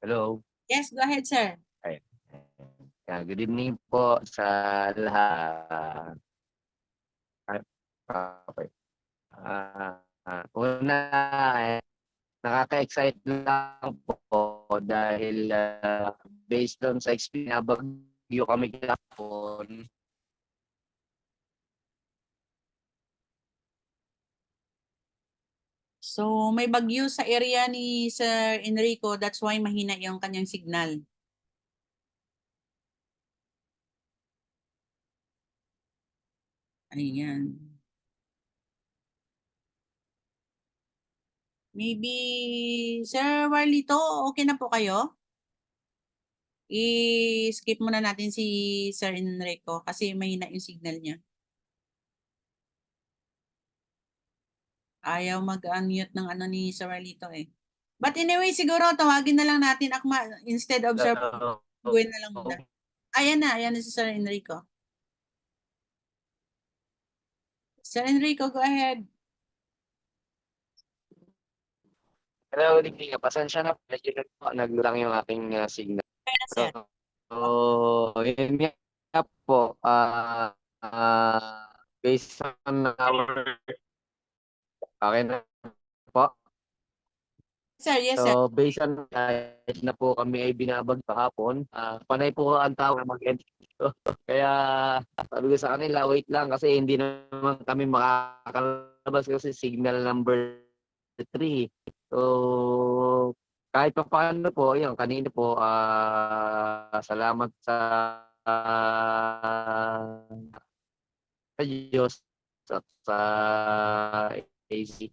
Hello. Yes, go ahead, sir. Good evening po sa lahat. Okay. Una, nakaka-excite lang po dahil based on sa experience na bagyo kami kahapon. So, may bagyo sa area ni Sir Enrico. That's why mahina yung kanyang signal. Ayan. Maybe, Sir Warlito, okay na po kayo? I-skip muna natin si Sir Enrico kasi mahina yung signal niya. Ayaw mag-unmute ng ano ni Sir Warlito eh. But anyway, siguro tawagin na lang natin Akma instead of Sir Gawin na lang muna. Ayan na si Sir Enrico. Sir Enrico, go ahead. Hello, good evening. Pasensya na, medyo naglang yung aking signal. Sir. So, yun nga po, based on our, okay na po. Sir, yes sir. So, based on kahit na po kami ay binabag kahapon, panay po ang tao na mag-end. Kaya, sabi ko sa kanila, wait lang kasi hindi naman kami makakalabas kasi signal number 3. So, kahit pa paano po, yun, kanina po, salamat sa Diyos at sa AC.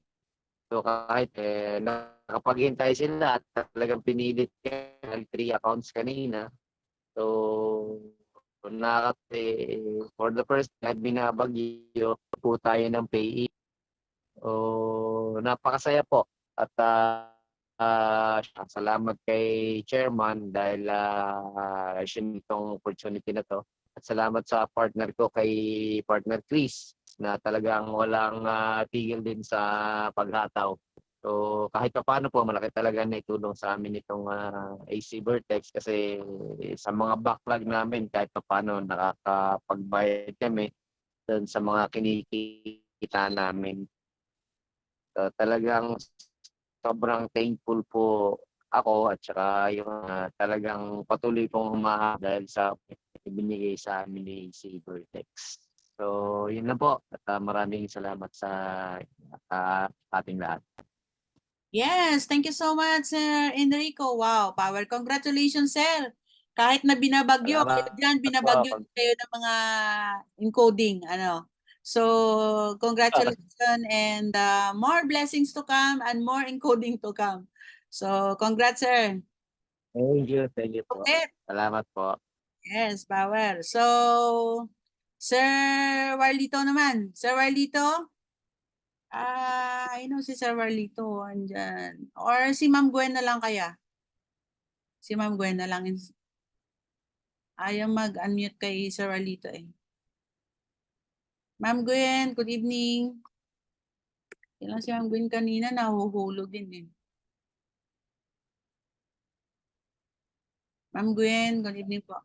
So kahit nakapaghintay sila at talagang pinilit ng 3 accounts kanina. So for the first time binabagyo po tayo ng PAYE. So napakasaya po at salamat kay Chairman dahil itong opportunity na to. At salamat sa partner ko kay Partner Chris na talagang walang tigil din sa paghataw. So kahit pa paano po malaki talaga na itulong sa amin itong AC Vertex kasi sa mga backlog namin kahit pa paano nakakapagbayad kami doon sa mga kinikita namin. So, talagang sobrang thankful po ako at saka yung talagang patuloy pong humahab dahil sa ibinigay sa amin ni AC Vertex. So yun na po at maraming salamat sa ating lahat. Yes, thank you so much, Sir Enrico. Wow, power. Congratulations, sir. Kahit na binabagyo kayo Salamat dyan, po. binabagyo kayo ng mga encoding. So, congratulations and more blessings to come and more encoding to come. So, congrats, sir. Thank you po. Okay. Salamat po. Yes, power. So, Sir Warlito naman. Sir Warlito? I know si Sir Warlito andyan. Or si Ma'am Gwen na lang kaya? Si Ma'am Gwen na lang. Ayaw mag-unmute kay Sir Warlito eh. Ma'am Gwen, good evening. Yan lang si Ma'am Gwen kanina, nahuhulog din eh. Ma'am Gwen, good evening po.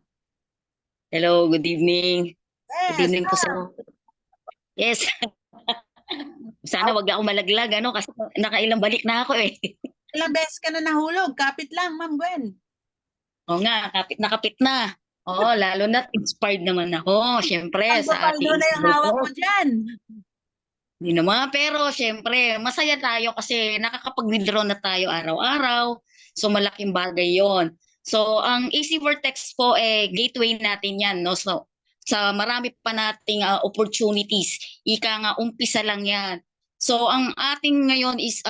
Hello, good evening. Good Yes, evening po sa Yes. Sana wag ako malaglag kasi nakailang balik na ako eh. ilang beses ka na nahulog? Kapit lang, Ma'am Gwen. Oo nga, kapit na. Oo, lalo na inspired naman ako, syempre, sa ating Paldo na yung hawak mo dyan. Hindi naman, pero syempre, masaya tayo kasi nakakapag-withdraw na tayo araw-araw. So malaking bagay 'yon. So ang AC Vertex po gateway natin 'yan, no? So sa marami pa nating opportunities. Ika nga umpisa lang 'yan. So ang ating ngayon is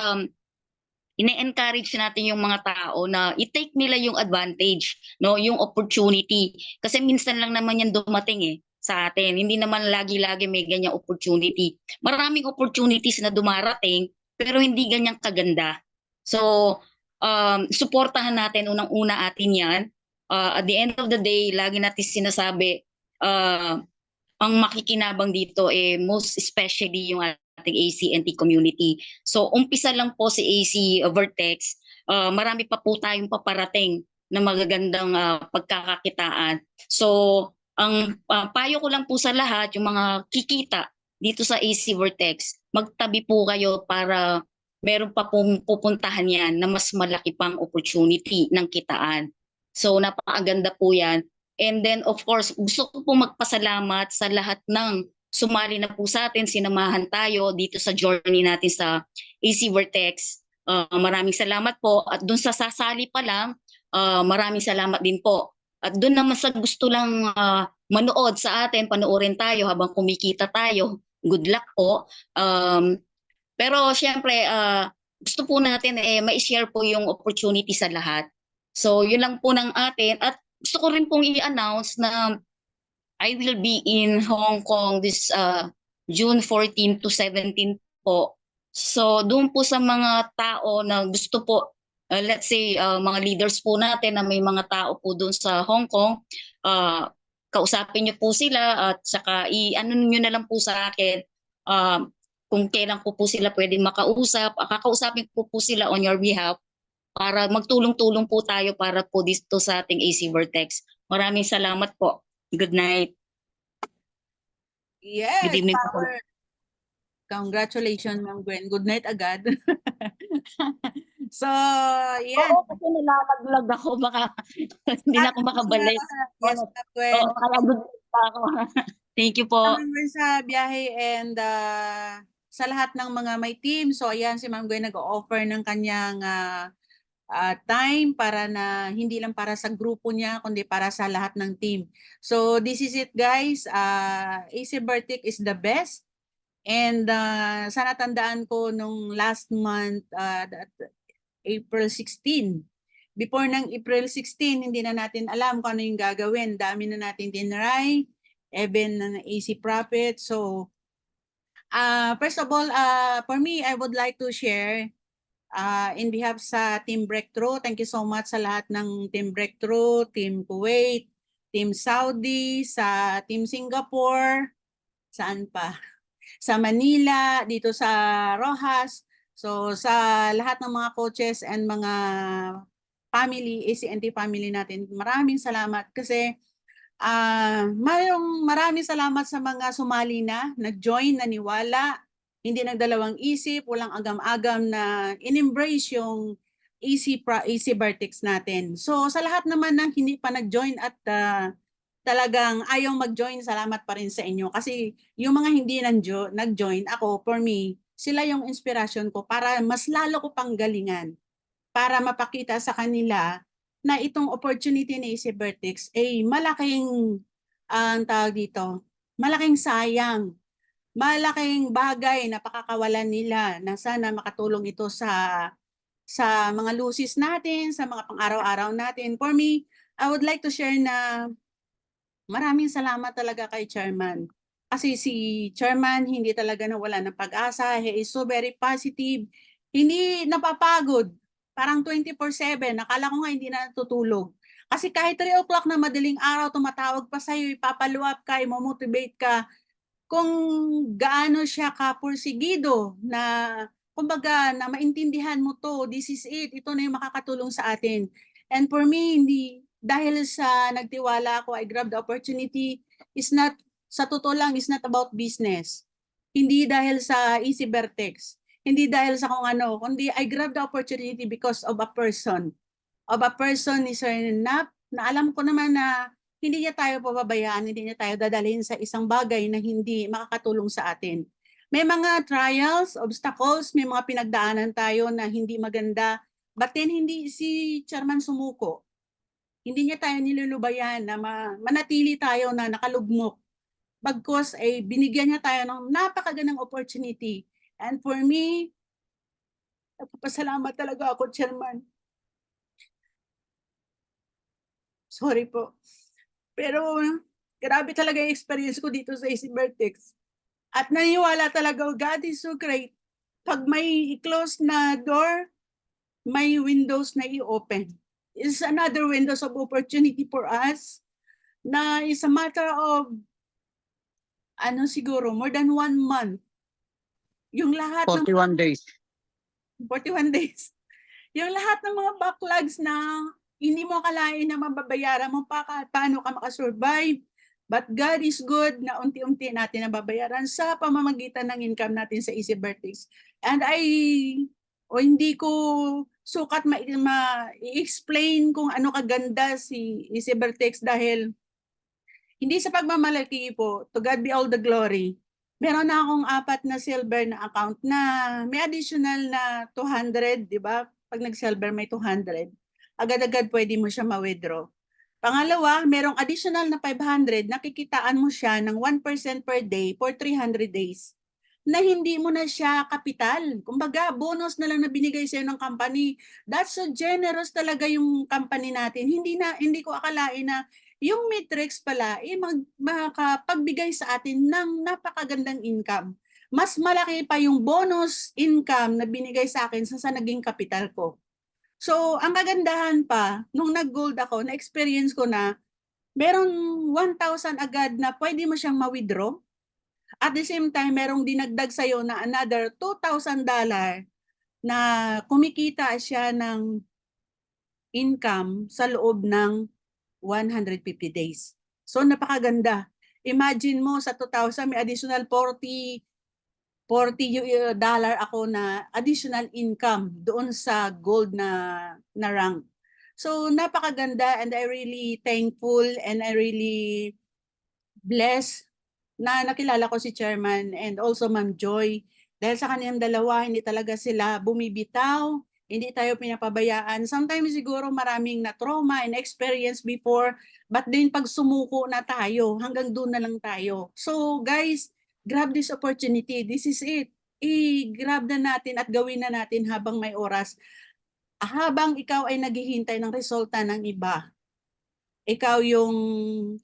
ine-encourage natin yung mga tao na i-take nila yung advantage, no, yung opportunity. Kasi minsan lang naman yan dumating sa atin. Hindi naman lagi-lagi may ganyang opportunity. Maraming opportunities na dumarating pero hindi ganyang kaganda. So, suportahan natin unang-una atin yan. At the end of the day, lagi natin sinasabi, ang makikinabang dito most especially yung ating ACNT community. So umpisa lang po si AC Vertex, marami pa po tayong paparating na magagandang pagkakakitaan. So ang payo ko lang po sa lahat, yung mga kikita dito sa AC Vertex, magtabi po kayo para meron pa pong pupuntahan yan na mas malaki pang opportunity ng kitaan. So napakaganda po yan. And then of course, gusto ko po magpasalamat sa lahat ng sumali na po sa atin, sinamahan tayo dito sa journey natin sa AC Vertex. Maraming salamat po. At dun sa sasali pa lang, maraming salamat din po. At dun naman sa gusto lang manood sa atin, panoorin tayo habang kumikita tayo. Good luck po. Pero syempre, gusto po natin ma-share po yung opportunity sa lahat. So yun lang po ng atin. At gusto ko rin pong i-announce na I will be in Hong Kong this June 14 to 17 po. So doon po sa mga tao na gusto po, let's say mga leaders po natin na may mga tao po doon sa Hong Kong, kausapin niyo po sila at saka i-ano niyo na lang po sa akin kung kailan po sila pwedeng makausap. Kakausapin po sila on your behalf para magtulong-tulong po tayo para po dito sa ating AC Vertex. Maraming salamat po. Good night. Yes, Good evening po. power. Congratulations, Ma'am Gwen. Good night agad. So, yan. Oo, kasi nalaglag ako. Baka hindi na ako makabalik. Yes, Ma'am Gwen. Oo, kaya good night pa ako. Thank you po. Ma'am Gwen sa biyahe and sa lahat ng mga may team. So, ayan si Ma'am Gwen nag-offer ng kanyang time para na hindi lang para sa grupo niya kundi para sa lahat ng team. So this is it guys. AC Bertic is the best. And sana tandaan ko nung last month, April 16. Before ng April 16, hindi na natin alam kung ano yung gagawin. Dami na natin tinry, even na AC profit. So, first of all, for me, I would like to share in behalf sa Team Breakthrough. Thank you so much sa lahat ng Team Breakthrough, Team Kuwait, Team Saudi, sa Team Singapore, saan pa? Sa Manila, dito sa Rojas. So sa lahat ng mga coaches and mga family, ACNT family natin, maraming salamat kasi maraming salamat sa mga sumali na, nag-join, naniwala, hindi nagdalawang isip, walang agam-agam na in-embrace yung AC Vertex natin. So sa lahat naman ng hindi pa nag-join at talagang ayaw mag-join, salamat pa rin sa inyo. Kasi yung mga hindi nag-join, ako, for me, sila yung inspiration ko para mas lalo ko pang galingan. Para mapakita sa kanila na itong opportunity ni AC Vertex ay malaking, ang tawag dito, malaking sayang. Malaking bagay na pakakawalan nila na sana makatulong ito sa mga losses natin, sa mga pang-araw-araw natin. For me, I would like to share na maraming salamat talaga kay Chairman. Kasi si Chairman hindi talaga nawala ng pag-asa. He is so very positive. Hindi napapagod. Parang 24/7. Nakala ko nga hindi na natutulog. Kasi kahit 3 o'clock na madaling araw, tumatawag pa sa'yo, ipapaluap ka, imomotivate ka. Kung gaano siya kapursigido na, kumbaga, na maintindihan mo to, this is it, ito na yung makakatulong sa atin. And for me, hindi, dahil sa nagtiwala ako, I grabbed the opportunity, is not, sa totoo lang, is not about business. Hindi dahil sa AC Vertex, hindi dahil sa kung ano, kundi I grabbed the opportunity because of a person. Of a person ni Sir Nap, na alam ko naman na hindi niya tayo pababayaan, hindi niya tayo dadalhin sa isang bagay na hindi makakatulong sa atin. May mga trials, obstacles, may mga pinagdaanan tayo na hindi maganda, but then hindi si Chairman sumuko. Hindi niya tayo nilulubayan na manatili tayo na nakalugmok. Bagkus ay binigyan niya tayo ng napakagandang opportunity. And for me, nagpapasalamat talaga ako, Chairman. Sorry po. Pero grabe talaga yung experience ko dito sa AC Vertex. At naniwala talaga, God is so great. Pag may i-close na door, may windows na i-open. It's another windows of opportunity for us na is a matter of siguro more than 1 month. Yung lahat 41 days. 41 days. Yung lahat ng mga backlogs na hindi mo akalain na mababayaran mo paano ka makasurvive. But God is good na unti-unti natin nababayaran sa pamamagitan ng income natin sa AC Vertex. And hindi ko sukat ma-explain kung ano kaganda si AC Vertex dahil hindi sa pagmamalaki po, to God be all the glory. Meron na akong 4 na silver na account na may additional na 200, di ba? Pag nag-silver may 200. Agad-agad pwede mo siya ma-withdraw. Pangalawa, merong additional na 500, nakikitaan mo siya ng 1% per day for 300 days na hindi mo na siya kapital. Kumbaga, bonus na lang na binigay sa'yo ng company. That's so generous talaga yung company natin. Hindi ko akalain na yung Matrix pala, makapagbigay sa atin ng napakagandang income. Mas malaki pa yung bonus income na binigay sa akin sa naging kapital ko. So, ang kagandahan pa, nung nag-gold ako, na-experience ko na merong 1,000 agad na pwede mo siyang ma-withdraw. At the same time, merong dinagdag sa'yo na another $2,000 na kumikita siya ng income sa loob ng 150 days. So, napakaganda. Imagine mo, sa 2,000, may additional $40 ako na additional income doon sa gold na rank. So napakaganda and I really thankful and I really blessed na nakilala ko si Chairman and also Ma'am Joy. Dahil sa kanilang dalawa, hindi talaga sila bumibitaw, Hindi tayo pinapabayaan. Sometimes siguro maraming na trauma and experience before, but then pag sumuko na tayo, hanggang doon na lang tayo. So guys, grab this opportunity. This is it. I-grab na natin at gawin na natin habang may oras. Habang ikaw ay naghihintay ng resulta ng iba, ikaw yung,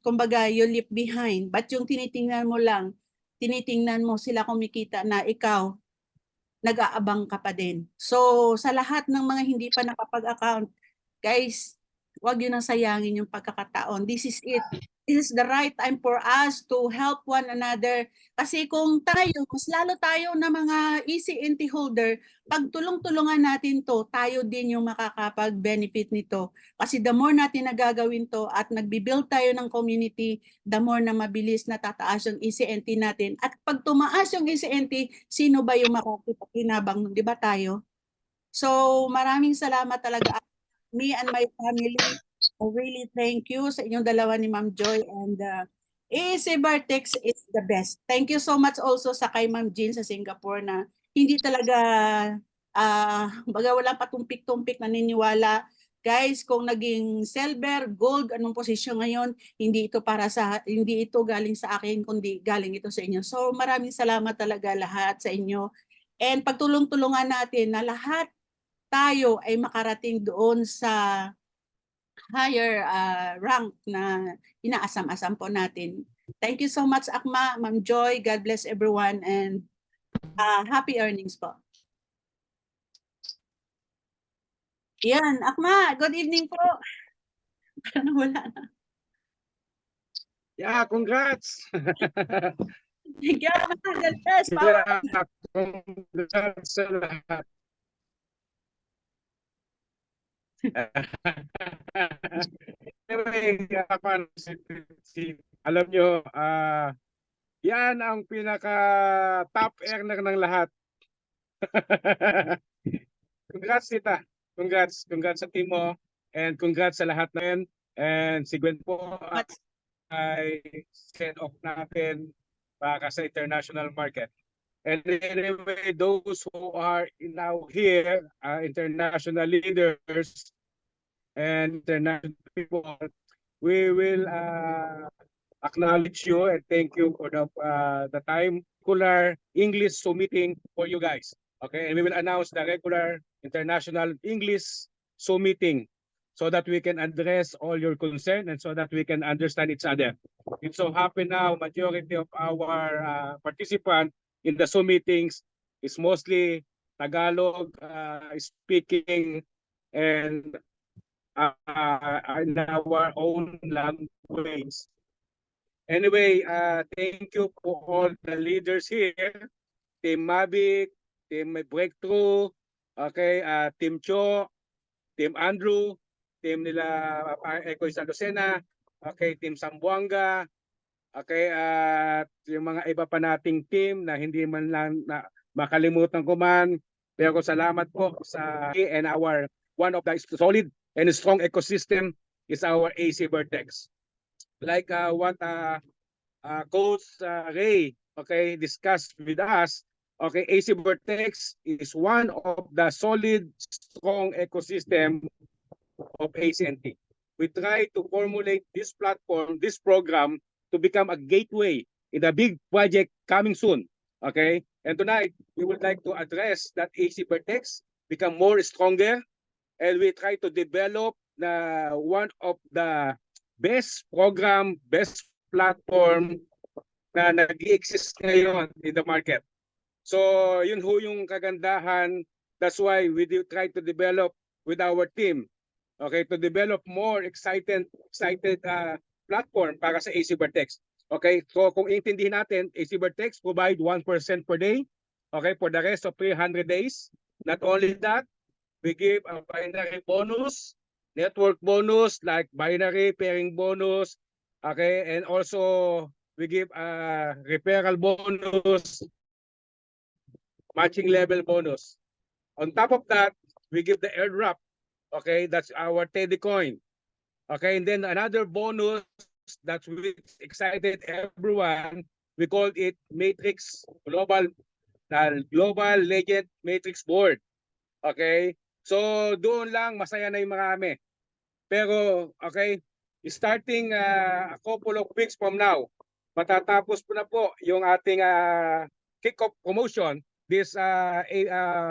kumbaga, you leave behind. But yung tinitingnan mo sila kumikita na ikaw, nag-aabang ka pa din. So, sa lahat ng mga hindi pa nakapag-account, guys, huwag yun nang sayangin yung pagkakataon. This is it. This is the right time for us to help one another. Kasi kung tayo, mas lalo tayo na mga ECNT holder, pag tulong-tulungan natin to, tayo din yung makakapag-benefit nito. Kasi the more natin nagagawin to at nagbibuild tayo ng community, the more na mabilis na tataas yung ECNT natin. At pag tumaas yung ECNT, sino ba yung makakipakinabang? Di ba tayo? So, maraming salamat talaga. Me and my family, I really thank you sa inyong dalawa ni Ma'am Joy, and EAC Vertex is the best. Thank you so much also sa kay Ma'am Jean sa Singapore na hindi talaga, baga walang patumpik-tumpik, naniniwala. Guys, kung naging silver, gold, anong posisyon ngayon, hindi ito galing sa akin, kundi galing ito sa inyo. So maraming salamat talaga lahat sa inyo. And pagtulong-tulungan natin na lahat tayo ay makarating doon sa higher rank na inaasam-asam po natin. Thank you so much, Akma, Ma'am Joy. God bless everyone, and happy earnings po. Yan, Akma, good evening po. Parang wala na. Yeah, congrats. Thank you, Akma. God bless. Yeah, congrats sa lahat. Anyway, alam nyo, yan ang pinaka top earner ng lahat. Congrats, Tita. Congrats sa team mo, and congrats sa lahat na yun. And si Gwen po ay set off natin para sa international market. And anyway, those who are now here, international leaders and international people, we will acknowledge you and thank you for the time regular English meeting for you guys. Okay, and we will announce the regular international English meeting so that we can address all your concern and so that we can understand each other. It so happen now, majority of our participants in the Zoom meetings is mostly Tagalog speaking and in our own language. Anyway, thank you for all the leaders here, Team Mavic, Team Breakthrough, okay, Team Cho, Team Andrew, Team nila Eco San Lucena, okay, Team Sambuanga, okay, at yung mga iba pa nating team na hindi man lang na makalimutan ko man, pero salamat po sa and our one of the solid and strong ecosystem is our AC Vertex. Like what Coach Ray, okay, discussed with us, okay, AC Vertex is one of the solid, strong ecosystem of ACNT. We try to formulate this platform, this program, to become a gateway in a big project coming soon. Okay, and tonight we would like to address that AC Vertex become more stronger, and we try to develop one of the best program, best platform na nag-exist ngayon in the market. So yun ho yung kagandahan. That's why we do try to develop with our team, okay, to develop more excited platform para sa AC Vertex. Okay, so kung intindihin natin, AC Vertex provide 1% per day, okay, for the rest of 300 days. Not only that, we give a binary bonus, network bonus like binary pairing bonus, okay, and also we give a referral bonus, matching level bonus. On top of that, we give the airdrop, okay, that's our Teddy coin, okay, and then another bonus that we excited everyone, we called it Matrix Global Legend Matrix Board, okay. So doon lang masaya na yung marami. Pero okay, starting a couple of weeks from now, matatapos po na po yung ating kick-off promotion this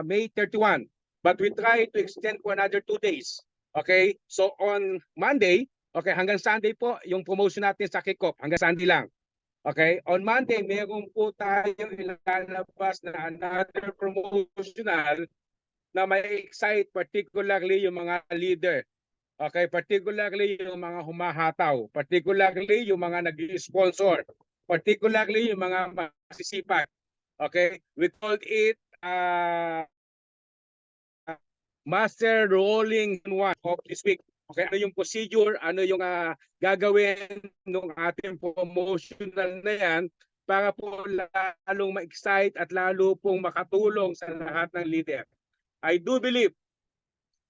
May 31. But we try to extend for another 2 days. Okay? So on Monday, okay, hanggang Sunday po yung promotion natin sa kick-off, hanggang Sunday lang. Okay? On Monday, meron po tayong ilalabas na another promotional na may excite particularly yung mga leader. Okay, particularly yung mga humahataw, particularly yung mga nag-sponsor, particularly yung mga masisipag. Okay, we called it master rolling one of this week. Okay, ano yung procedure, ano yung gagawin ng ating promotional na yan para po lalong ma-excite at lalo pong makatulong sa lahat ng leader. I do believe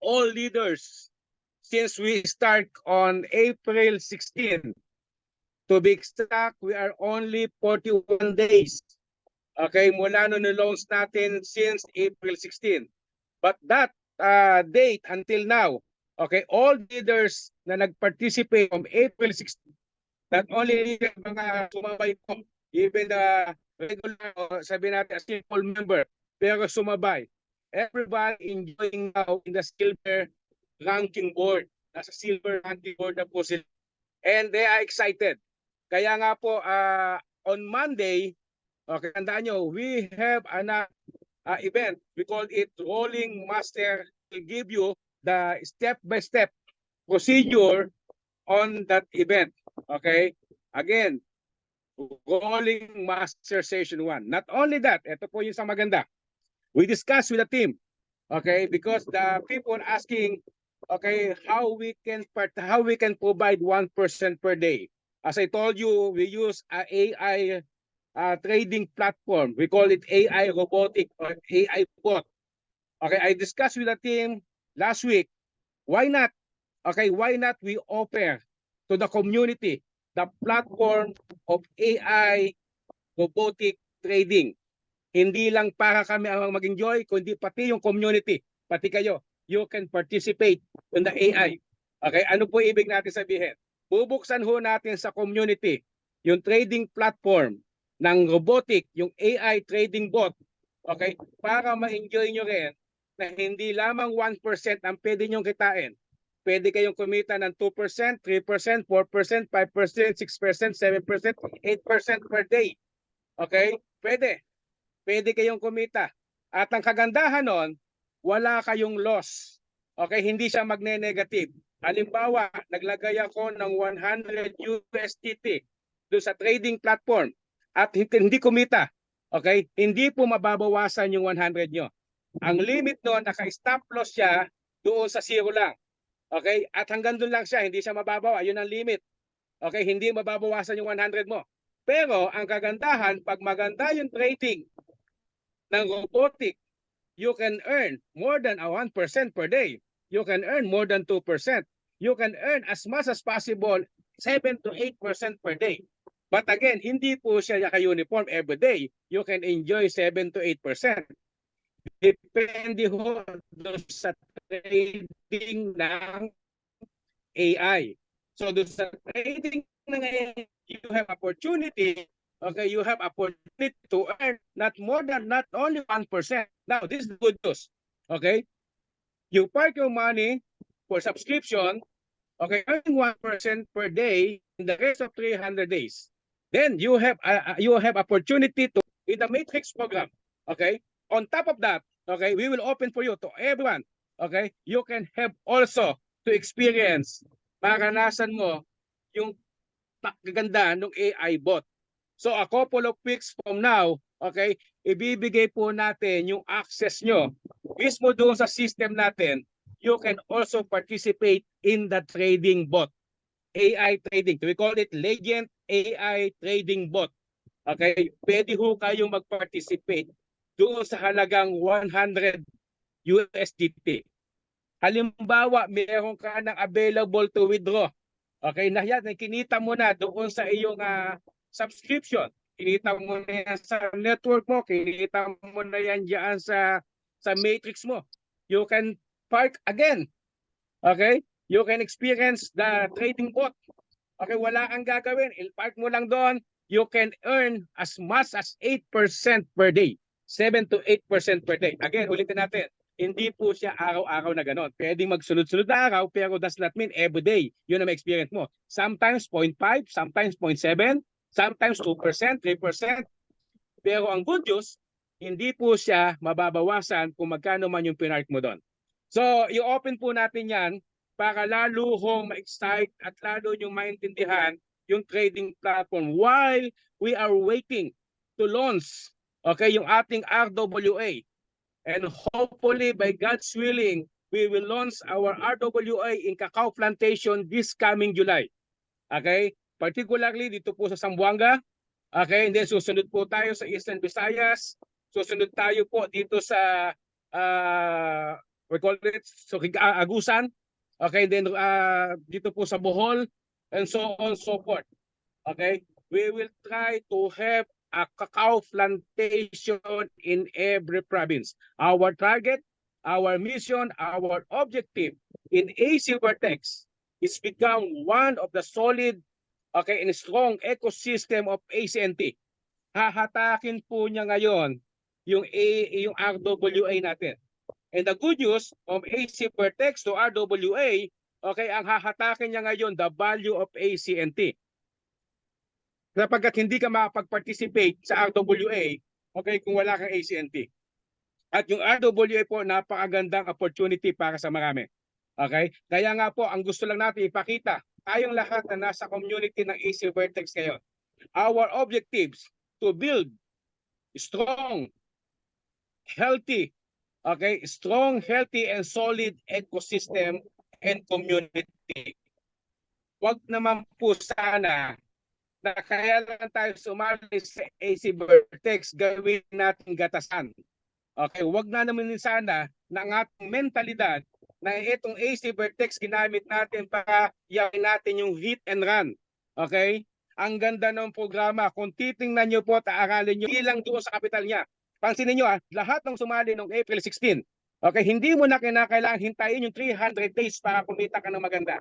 all leaders, since we start on April 16, to be exact, we are only 41 days. Okay, mula nung launch natin since April 16. But that date until now, okay, all leaders na nag-participate from April 16, not only mga sumabay po, even the regular, sabi natin, a simple member, pero sumabay. Everybody enjoying now in the silver ranking board. Nasa silver ranking board na po sila. And they are excited. Kaya nga po, on Monday, okay, tandaan nyo, we have an event. We call it Rolling Master. Will give you the step-by-step procedure on that event. Okay? Again, Rolling Master Session 1. Not only that, ito po yung sa maganda. We discussed with the team. Okay? Because the people asking, okay, how we can provide 1% per day. As I told you, we use a AI trading platform. We call it AI robotic or AI bot. Okay, I discussed with the team last week. Why not? Okay, why not we offer to the community the platform of AI robotic trading? Hindi lang para kami ang mag-enjoy, kundi pati yung community, pati kayo. You can participate in the AI. Okay, ano po ibig natin sabihin? Bubuksan ho natin sa community yung trading platform ng robotic, yung AI trading bot. Okay, para ma-enjoy nyo rin na hindi lamang 1% ang pwede nyong kitain. Pwede kayong kumita ng 2%, 3%, 4%, 5%, 6%, 7%, 8% per day. Okay, pwede. Pwede kayong kumita. At ang kagandahan nun, wala kayong loss. Okay, hindi siya magne-negative. Halimbawa, naglagay ako ng 100 USDT doon sa trading platform at hindi kumita. Okay, hindi po mababawasan yung 100 nyo. Ang limit nun, naka-stop loss siya doon sa 0 lang. Okay, at hanggang doon lang siya, hindi siya mababawa. Yun ang limit. Okay, hindi mababawasan yung 100 mo. Pero ang kagandahan, pag maganda yung trading ng robotic, you can earn more than 1% per day. You can earn more than 2%. You can earn as much as possible 7 to 8% per day. But again, hindi po siya naka-uniform every day. You can enjoy 7 to 8%. Depende ho sa trading ng AI. So doon sa trading ng AI, you have opportunity. Okay, you have opportunity to earn not only 1%. Now, this is the good news. Okay, you park your money for subscription. Okay, earn 1% per day in the rest of 300 days. Then you have opportunity to in the Matrix program. Okay, on top of that, okay, we will open for you to everyone. Okay, you can have also to experience, maranasan mo yung pagkaganda ng AI bot. So a couple of weeks from now, okay, ibibigay po natin yung access nyo mismo doon sa system natin. You can also participate in the trading bot. AI trading. We call it Legend AI Trading Bot. Okay, pwede ho kayong mag-participate doon sa halagang 100 USDT. Halimbawa, meron ka ng available to withdraw. Okay, na yan, kinita mo na doon sa iyong subscription. Kinita mo na yan sa network mo, kinita mo na yan dyan sa matrix mo. You can park again. Okay? You can experience the trading boat. Okay, wala kang gagawin. Il-park mo lang doon. You can earn as much as 8% per day. 7 to 8% per day. Again, ulitin natin. Hindi po siya araw-araw na gano'n. Pwedeng magsunod-sunod na araw, pero does not mean every day. Yun ang experience mo. Sometimes 0.5, sometimes 0.7, sometimes 2%, 3%. Pero ang good news, hindi po siya mababawasan kung magkano man yung pinark mo doon. So, i-open po natin yan para lalo hong ma-excite at lalo yung maintindihan yung trading platform while we are waiting to launch yung ating RWA. And hopefully, by God's willing, we will launch our RWA in Cacao Plantation this coming July. Okay? Particularly dito po sa Zamboanga. Okay? And then susunod po tayo sa Eastern Visayas. Susunod tayo po dito sa we call it Agusan. Okay? And then dito po sa Bohol and so on so forth. Okay? We will try to have a cacao plantation in every province. Our target, our mission, our objective in AC Vertex is become one of the solid and strong ecosystem of ACNT. Hahatakin po niya ngayon yung RWA natin. And the good news of AC Vertex to RWA, ang hahatakin niya ngayon the value of ACNT. Kapag hindi ka makapag-participate sa RWA, kung wala kang ACNT. At yung RWA po, napakagandang opportunity para sa marami. Okay? Kaya nga po, ang gusto lang natin ipakita, tayong lahat na nasa community ng AC Vertex ngayon. Our objectives to build strong, healthy, strong, healthy, and solid ecosystem and community. Wag naman po sana na kaya lang tayo sumali sa AC Vertex, gawin natin gatasan. Okay, wag na naman sana na ang ating mentalidad na itong AC Vertex ginamit natin para yakin natin yung hit and run. Okay? Ang ganda ng programa. Kung titingnan nyo po at aaralin nyo, hindi lang doon sa kapital niya. Pansinin nyo, lahat ng sumali noong April 16. Okay, hindi mo na kinakailangan hintayin yung 300 days para kumita ka ng maganda.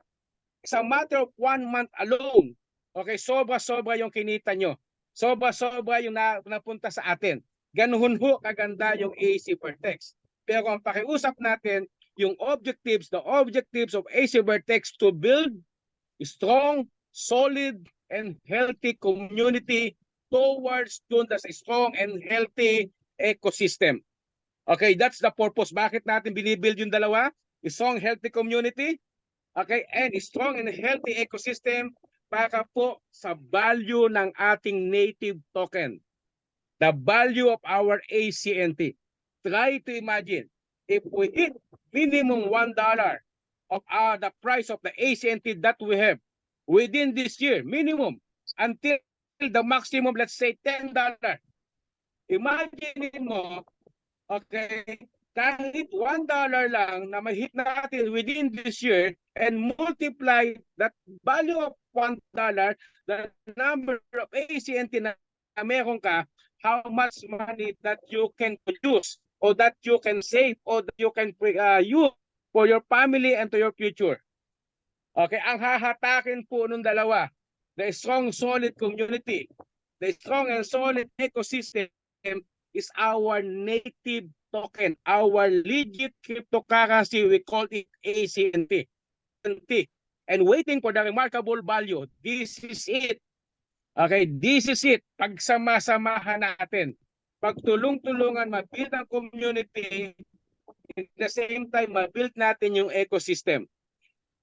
It's a matter of 1 month alone. Okay, sobra-sobra yung kinita nyo. Sobra-sobra yung napunta sa atin. Ganuhon ho kaganda yung AC Vertex. Pero ang pakiusap natin, yung objectives, the objectives of AC Vertex to build strong, solid, and healthy community towards doon sa strong and healthy ecosystem. Okay, that's the purpose. Bakit natin binibuild yung dalawa? Strong, healthy community, and strong and healthy ecosystem para po sa value ng ating native token. The value of our ACNT. Try to imagine, if we hit minimum $1 of the price of the ACNT that we have within this year, minimum, until the maximum, let's say $10. Imagine mo, kahit $1 lang na ma-hit natin within this year and multiply that value of $1, the number of ACNT na meron ka, how much money that you can produce or that you can save or that you can use for your family and to your future. Okay, ang hahatakin po nung dalawa, the strong solid community, the strong and solid ecosystem is our native token, our legit cryptocurrency, we call it ACNT. And waiting for the remarkable value, this is it. Okay, this is it. Pagsama-samahan natin. Pagtulong-tulungan, ma-build ang community, at the same time, ma-build natin yung ecosystem.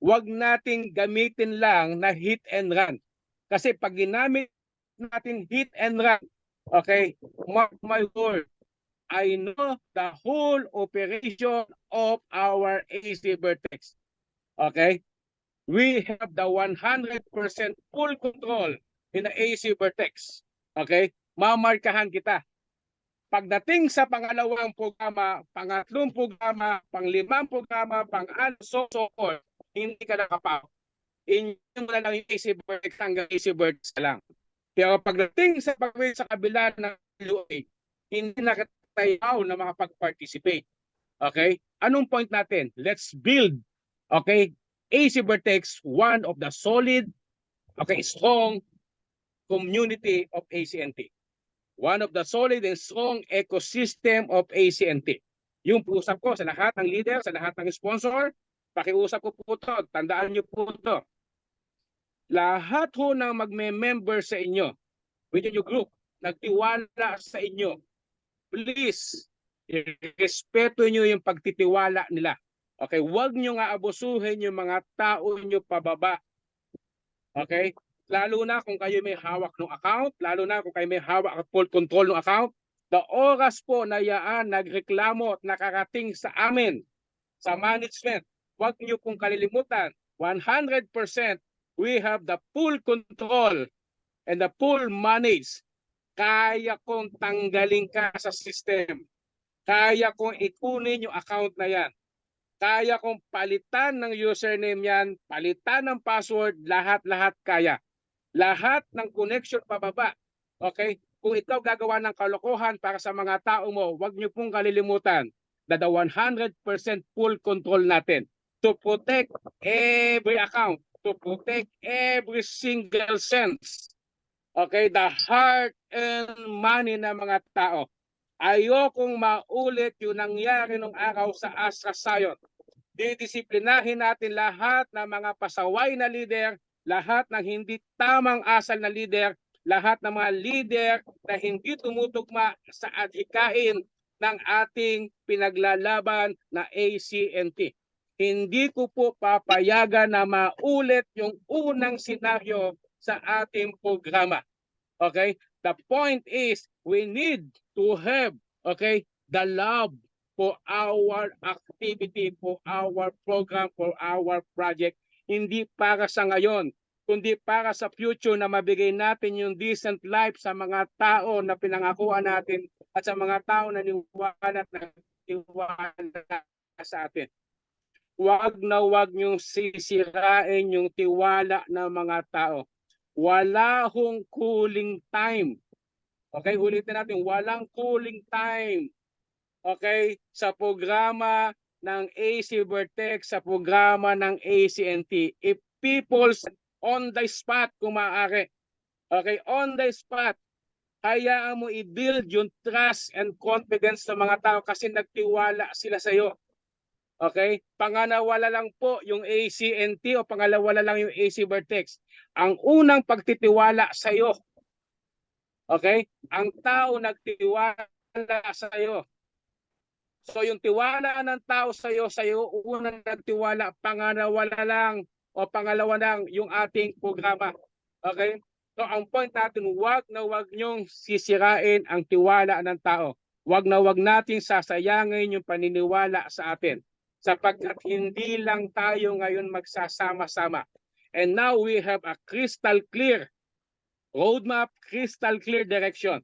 Huwag nating gamitin lang na hit and run. Kasi pag ginamit natin hit and run, mark my word, I know the whole operation of our AC Vertex. Okay? We have the 100% full control in the AC Vertex. Okay? Mamarkahan kita. Pagdating sa pangalawang programa, pangatlong programa, panglimang programa, so forth, hindi ka nakapaw. Inyong mo na lang yung AC Vertex hanggang AC Vertex lang. Pero pagdating sa pagwin sa kabila ng LOA, hindi na tayo na makapag-participate. Okay? Anong point natin? Let's build, okay, AC Vertex, one of the solid, okay, strong community of ACNT. One of the solid and strong ecosystem of ACNT. Yung usap ko sa lahat ng leader, sa lahat ng sponsor, pakiusap ko po to, tandaan niyo po to. Lahat ho ng magme-member sa inyo, within your group, nagtiwala sa inyo, please, respeto niyo yung pagtitiwala nila. Okay, huwag niyo nga abusuhin yung mga tao niyo pababa. Okay? Lalo na kung kayo may hawak ng account, lalo na kung kayo may hawak at full control ng account, the oras po na yaan nagreklamo at nakarating sa amin, sa management, huwag niyo pong kalilimutan, 100% we have the full control and the full manage. Kaya kong tanggalin ka sa system. Kaya kong ikunin yung account na yan. Kaya kong palitan ng username yan, palitan ng password, lahat-lahat kaya. Lahat ng connection pababa. Okay? Kung ikaw gagawa ng kalokohan para sa mga tao mo, huwag niyo pong kalilimutan na the 100% full control natin to protect every account, to protect every single cents. Okay? The hard-earned money ng mga tao. Ayokong maulit yung nangyari nung araw sa Astra Zion. Didisiplinahin natin lahat ng mga pasaway na leader, lahat ng hindi tamang asal na leader, lahat ng mga leader na hindi tumutugma sa adhikain ng ating pinaglalaban na ACNT. Hindi ko po papayagan na maulit yung unang senaryo sa ating programa. Okay? The point is, we need to have, okay, the love for our activity, for our program, for our project. Hindi para sa ngayon, kundi para sa future na mabigay natin yung decent life sa mga tao na pinangakuan natin at sa mga tao na niwala at nagtiwala sa atin. Huwag na huwag niyong sisirain yung tiwala ng mga tao. Wala hong cooling time. Okay, ulitin natin, walang cooling time. Okay, sa programa ng AC Vertex, sa programa ng ACNT. If people on the spot kung maaari. Okay, on the spot, hayaan mo i-build yung trust and confidence sa mga tao kasi nagtiwala sila sa iyo. Okay? Panganawala lang po yung ACNT o pangalawala lang yung AC Vertex. Ang unang pagtitiwala sa iyo. Okay? Ang tao nagtiwala sa iyo. So yung tiwala ng tao sa iyo unang nagtiwala, panganawala lang o pangalawa lang yung ating programa. Okay? So ang point natin, wag na wag niyong sisirain ang tiwala ng tao. Wag na wag nating sasayangin yung paniniwala sa atin. Sapagkat hindi lang tayo ngayon magsasama-sama. And now we have a crystal clear roadmap, crystal clear direction.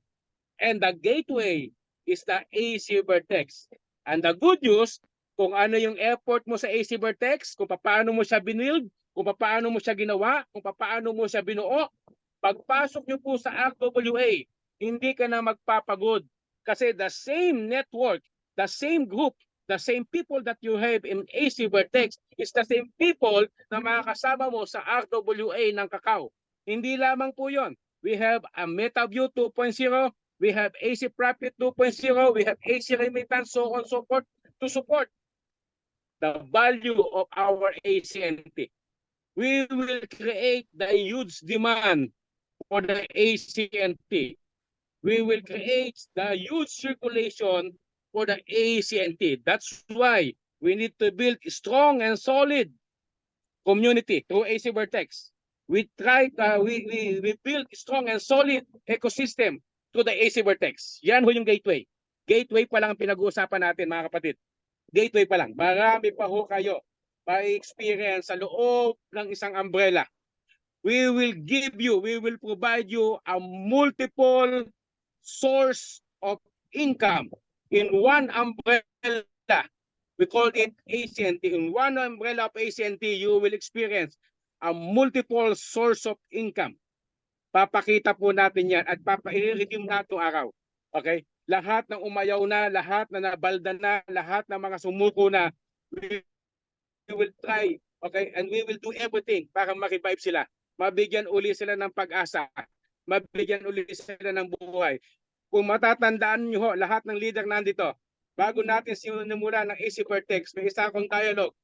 And the gateway is the AC Vertex. And the good news, kung ano yung effort mo sa AC Vertex, kung paano mo siya binild, kung paano mo siya ginawa, kung paano mo siya binuo, pagpasok nyo po sa RWA, hindi ka na magpapagod. Kasi the same network, the same group, the same people that you have in AC Vertex is the same people na makakasama mo sa RWA ng Kakao. Hindi lamang po yon. We have a MetaView 2.0, we have AC Profit 2.0, we have AC Remittance, so on so forth to support the value of our ACNT. We will create the huge demand for the ACNT. We will create the huge circulation for the ACNT. That's why we need to build a strong and solid community through AC Vertex. We build a strong and solid ecosystem through the AC Vertex. Yan ho yung gateway. Gateway pa lang ang pinag-uusapan natin, mga kapatid. Gateway pa lang. Marami pa ho kayo ma-experience sa loob ng isang umbrella. We will provide you a multiple source of income in one umbrella. We call it ACNT. In one umbrella of ACNT, you will experience a multiple source of income. Papakita po natin yan at i-redeem natin araw. Okay? lahat ng umayaw na, lahat na nabalda na, lahat ng mga sumuko na, we will try, okay, and we will do everything para ma-revive sila. Mabigyan uli sila ng pag-asa. Mabigyan uli sila ng buhay. Kung matatandaan nyo ho, lahat ng leader nandito, bago natin sinimula ng AC Vertex, may isa akong dialogue.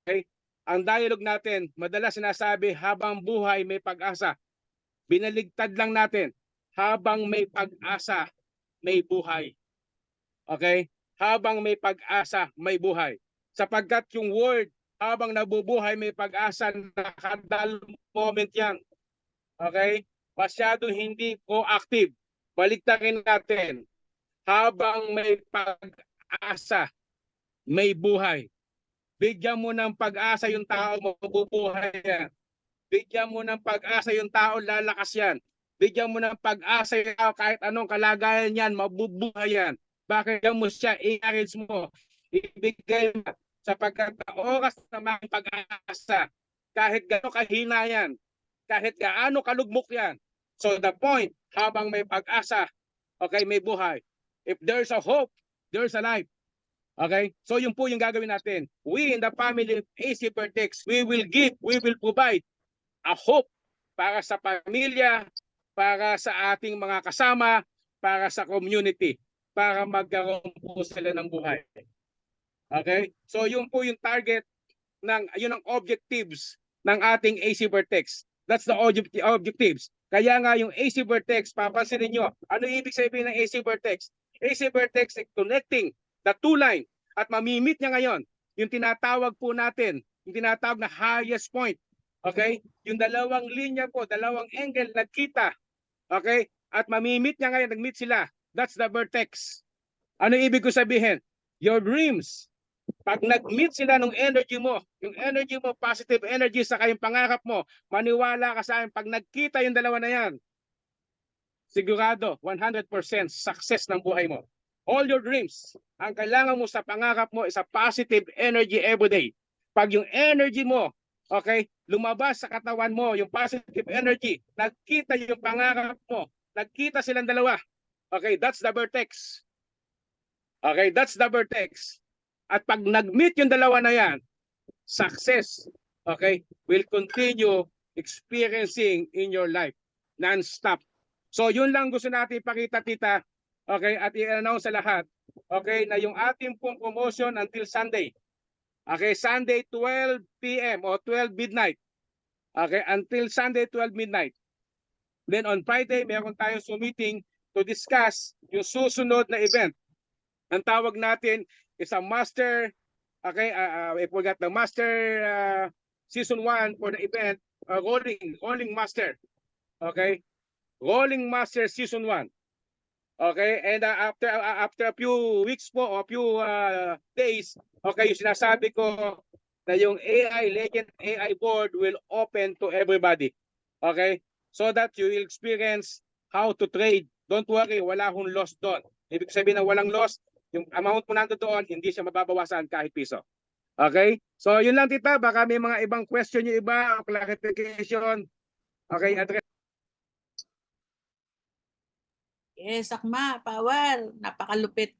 Okay? Ang dialogue natin, madalas sinasabi, habang buhay may pag-asa. Binaligtad lang natin, habang may pag-asa, may buhay. Okay? Habang may pag-asa, may buhay. Sapagkat yung word, habang nabubuhay, may pag-asa, nakadal moment yan. Okay? Masyado hindi proactive. Baliktarin natin. Habang may pag-asa, may buhay. Bigyan mo ng pag-asa yung tao, mabubuhay yan. Bigyan mo ng pag-asa yung tao, lalakas yan. Bigyan mo ng pag-asa yung tao, kahit anong kalagayan yan, mabubuhay yan. Bakit mo siya, i-encourage mo, ibigay mo, sapagkat oras na may pag-asa, kahit gaano kahina yan, kahit gaano kalugmok yan. So the point, habang may pag-asa, okay, may buhay. If there's a hope, there's a life. Okay? So yun po yung gagawin natin. We in the family of AC Vertex, we will give, we will provide a hope para sa pamilya, para sa ating mga kasama, para sa community, para magkaroon po sila ng buhay. Okay? So yun po yung target yun ang objectives ng ating AC Vertex. That's the objectives. Kaya nga yung AC Vertex, papansinin nyo, ano ibig sabihin ng AC Vertex? AC Vertex is connecting the two line at mamimit niya ngayon yung tinatawag po natin, yung tinatawag na highest point. Okay? Yung dalawang linya po, dalawang angle nagkita. Okay? At mamimit niya ngayon, nagmeet sila. That's the vertex. Ano ibig ko sabihin? Your dreams, pag nag-meet sila ng energy mo, yung energy mo, positive energy sa kayong pangarap mo, maniwala ka sa akin, pag nagkita yung dalawa na yan, sigurado, 100% success ng buhay mo. All your dreams, ang kailangan mo sa pangarap mo is a positive energy every day. Pag yung energy mo, okay, lumabas sa katawan mo, yung positive energy, nagkita yung pangarap mo, nagkita silang dalawa. Okay, that's the vertex. Okay, that's the vertex. At pag nag-meet yung dalawa na yan, success, okay, will continue experiencing in your life non-stop. So yun lang gusto natin ipakita, tita, okay, at i-announce sa lahat, okay, na yung ating pong promotion until Sunday. Okay, Sunday 12 p.m. or 12 midnight. Okay, until Sunday 12 midnight. Then on Friday, meron tayong meeting to discuss yung susunod na event. Ang tawag natin is a master, okay, I forgot the master season 1 for the event, rolling master. Okay, rolling master season 1. Okay, and after a few weeks po or a few days, okay, yung sinasabi ko na yung AI Legend AI board will open to everybody. Okay, so that you will experience how to trade. Don't worry, wala akong loss doon. Ibig sabihin na walang loss, yung amount mo nando doon, hindi siya mababawasan kahit piso. Okay, so yun lang, tita, baka may mga ibang question yung iba o clarification. Okay, address. Yes, Akma, Power, napakalupit.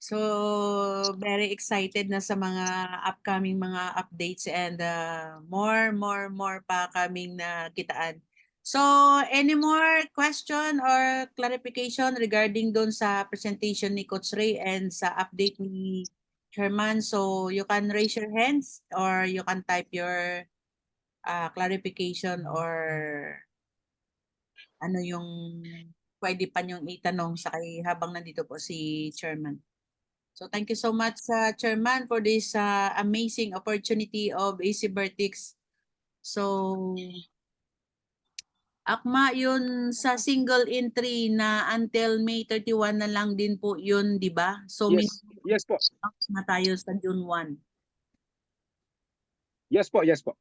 So, very excited na sa mga upcoming mga updates and more pa kaming na kitaan. So, any more question or clarification regarding doon sa presentation ni Coach Ray and sa update ni Chairman? So, you can raise your hands or you can type your clarification or ano yung pwede pa niyong itanong sa habang nandito po si Chairman. So thank you so much, Chairman, for this amazing opportunity of AC Vertex. So, Akma, yun sa single entry na until May 31 na lang din po yun, di ba? So, Yes po. na tayo sa June 1. Yes po, yes po.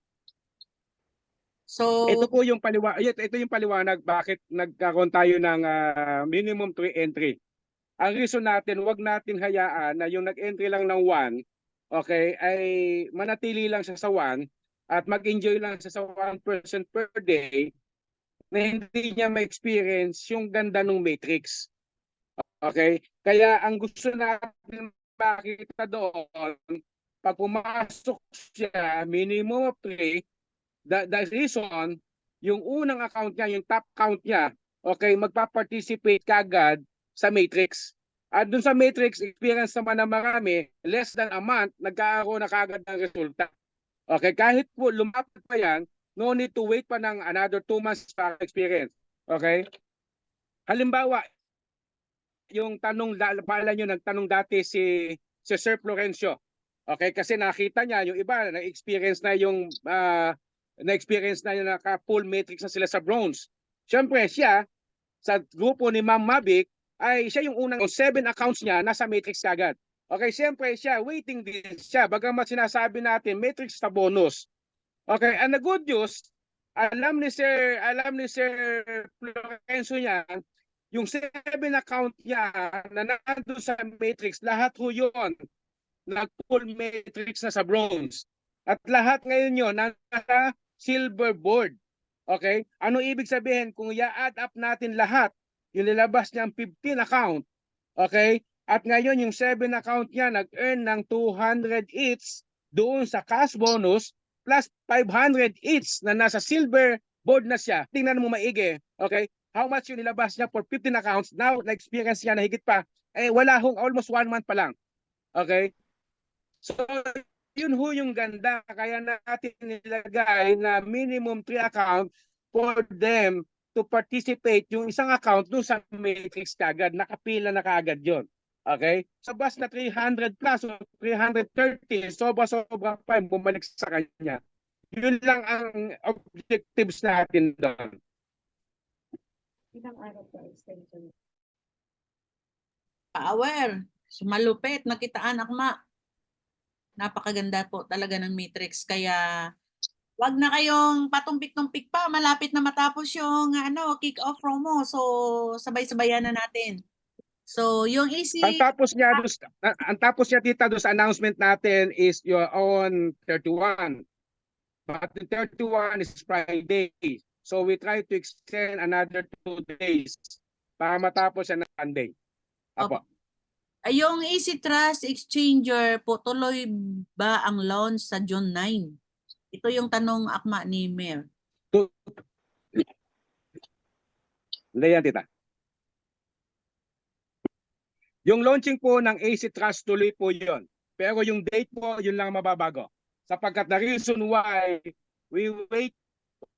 So, Ito po yung paliwanag bakit nagkaroon tayo ng minimum 3 entry. Ang reason natin, wag natin hayaan na yung nag-entry lang ng 1, okay, ay manatili lang siya sa 1 at mag-enjoy lang siya sa 1% per day na hindi niya ma-experience yung ganda ng matrix. Okay? Kaya ang gusto natin makita doon, pag pumasok siya, minimum of 3, the reason, yung unang account niya, yung top count niya, okay, magpa-participate kagad sa matrix. At dun sa matrix, experience naman na marami, less than a month, nagkakaroon na kagad ng resulta. Okay, kahit po lumapit pa yan, no need to wait pa ng another 2 months para experience. Okay? Halimbawa, yung tanong, pala nyo, nagtanong dati si Sir Florencio. Okay, kasi nakita niya yung iba na-experience na yung na-experience na yung naka-full matrix na sila sa bronze. Siyempre siya sa grupo ni Ma'am Mavic ay siya yung unang 7 accounts niya nasa matrix kagad. Okay, siyempre siya waiting din siya bagamat sinasabi natin matrix sa bonus. Okay, and the good news, alam ni Sir Florencio niya yung 7 account niya na nandun sa matrix, lahat ho yun nag-full matrix na sa bronze. At lahat ngayon yun nasa silver board. Okay? Ano ibig sabihin? Kung i-add up natin lahat, yung nilabas niyang 15 account, okay? At ngayon yung 7 account niya nag-earn ng 200 each doon sa cash bonus plus 500 each na nasa silver board na siya. Tingnan mo maigi. Okay? How much yung nilabas niya for 15 accounts? Now, na-experience niya na higit pa. Eh, wala hong almost 1 month pa lang. Okay? So, yun ho yung ganda. Kaya natin nilagay na minimum 3 account for them to participate yung isang account doon sa matrix kagad. Nakapila na kagad yun. Okay? Sa bus na 300 plus o 330, sobra-sobra pa yung bumalik sa kanya. Yun lang ang objectives natin doon. Ilang araw pa extension? Power. Malupit. Nakitaan akma. Napakaganda po talaga ng matrix. Kaya wag na kayong patumpik-tumpik pa. Malapit na matapos yung kick-off promo. So, sabay-sabayan na natin. So, yung easy... Ang tapos niya tita doon sa announcement natin is your on 31. But the 31 is Friday. So we try to extend another 2 days para matapos siya na Sunday. Apo. Yung Easy Trust Exchanger po, tuloy ba ang launch sa June 9? Ito yung tanong akma ni Mayor. Hindi yan, tita. Yung launching po ng AC Trust tuloy po yun. Pero yung date po, yun lang mababago. Sapagkat the reason why we wait,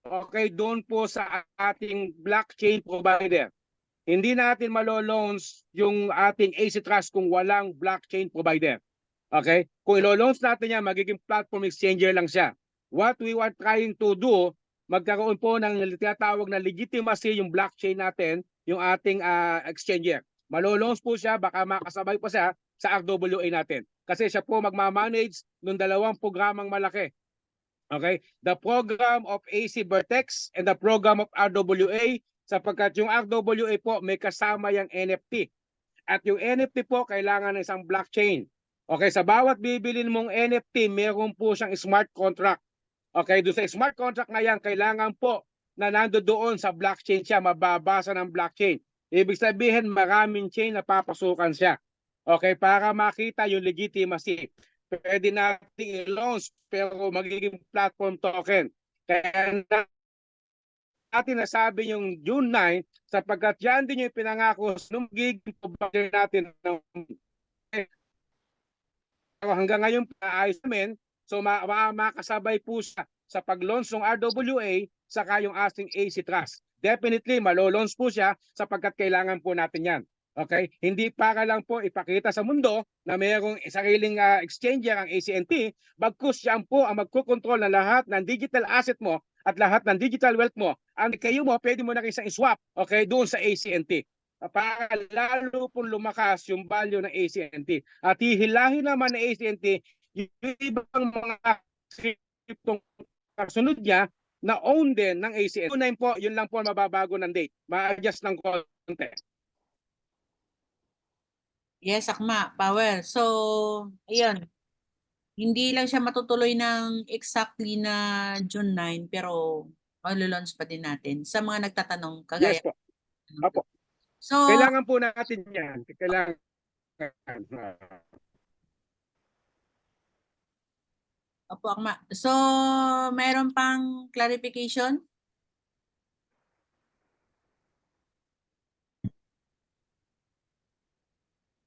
okay, doon po sa ating blockchain provider. Hindi natin malo-launch yung ating AC Trust kung walang blockchain provider. Okay? Kung ilo-launch natin yan, magiging platform exchanger lang siya. What we are trying to do, magkaroon po ng tinatawag na legitimacy yung blockchain natin, yung ating exchanger. Malo-launch po siya, baka makasabay pa siya sa RWA natin. Kasi siya po magmamanage ng 2 programang malaki. Okay? The program of AC Vertex and the program of RWA, sapagkat yung RWA po may kasama yung NFT. At yung NFT po kailangan ng isang blockchain. Okay, sa bawat bibilin mong NFT, meron po siyang smart contract. Okay, doon sa smart contract na yan, kailangan po na nandoon sa blockchain siya, mababasa ng blockchain. Ibig sabihin, maraming chain na papasukan siya. Okay, para makita yung legitimacy. Pwede natin i-launch pero magiging platform token. Kaya natin nasabi yung June 9 sapagkat yan din yung pinangako nung magiging provider natin. Hanggang ngayon paayos namin, so makasabay po siya sa pag-launch ng RWA saka yung ating AC Trust. Definitely, malo-launch po siya sapagkat kailangan po natin yan. Okay? Hindi para lang po ipakita sa mundo na mayroong sariling exchanger ang ACNT, bagkus siya po ang magkukontrol ng lahat ng digital asset mo at lahat ng digital wealth mo. Ang kayo mo, pwede mo na isang swap, okay, doon sa ACNT. Para lalo pong lumakas yung value ng ACNT. At hihilahin naman ng ACNT yung ibang mga kriptong kasunod niya na own din ng ACNT. Yun lang po mababago ng date. Ma-adjust ng konti. Yes, akma, Power. So, ayun. Hindi lang siya matutuloy ng exactly na June 9, pero malu-launch pa din natin. Sa mga nagtatanong, kagaya. Yes po. Apo. So, Kailangan po natin yan. Kailangan. opo, Akma. So, meron pang clarification?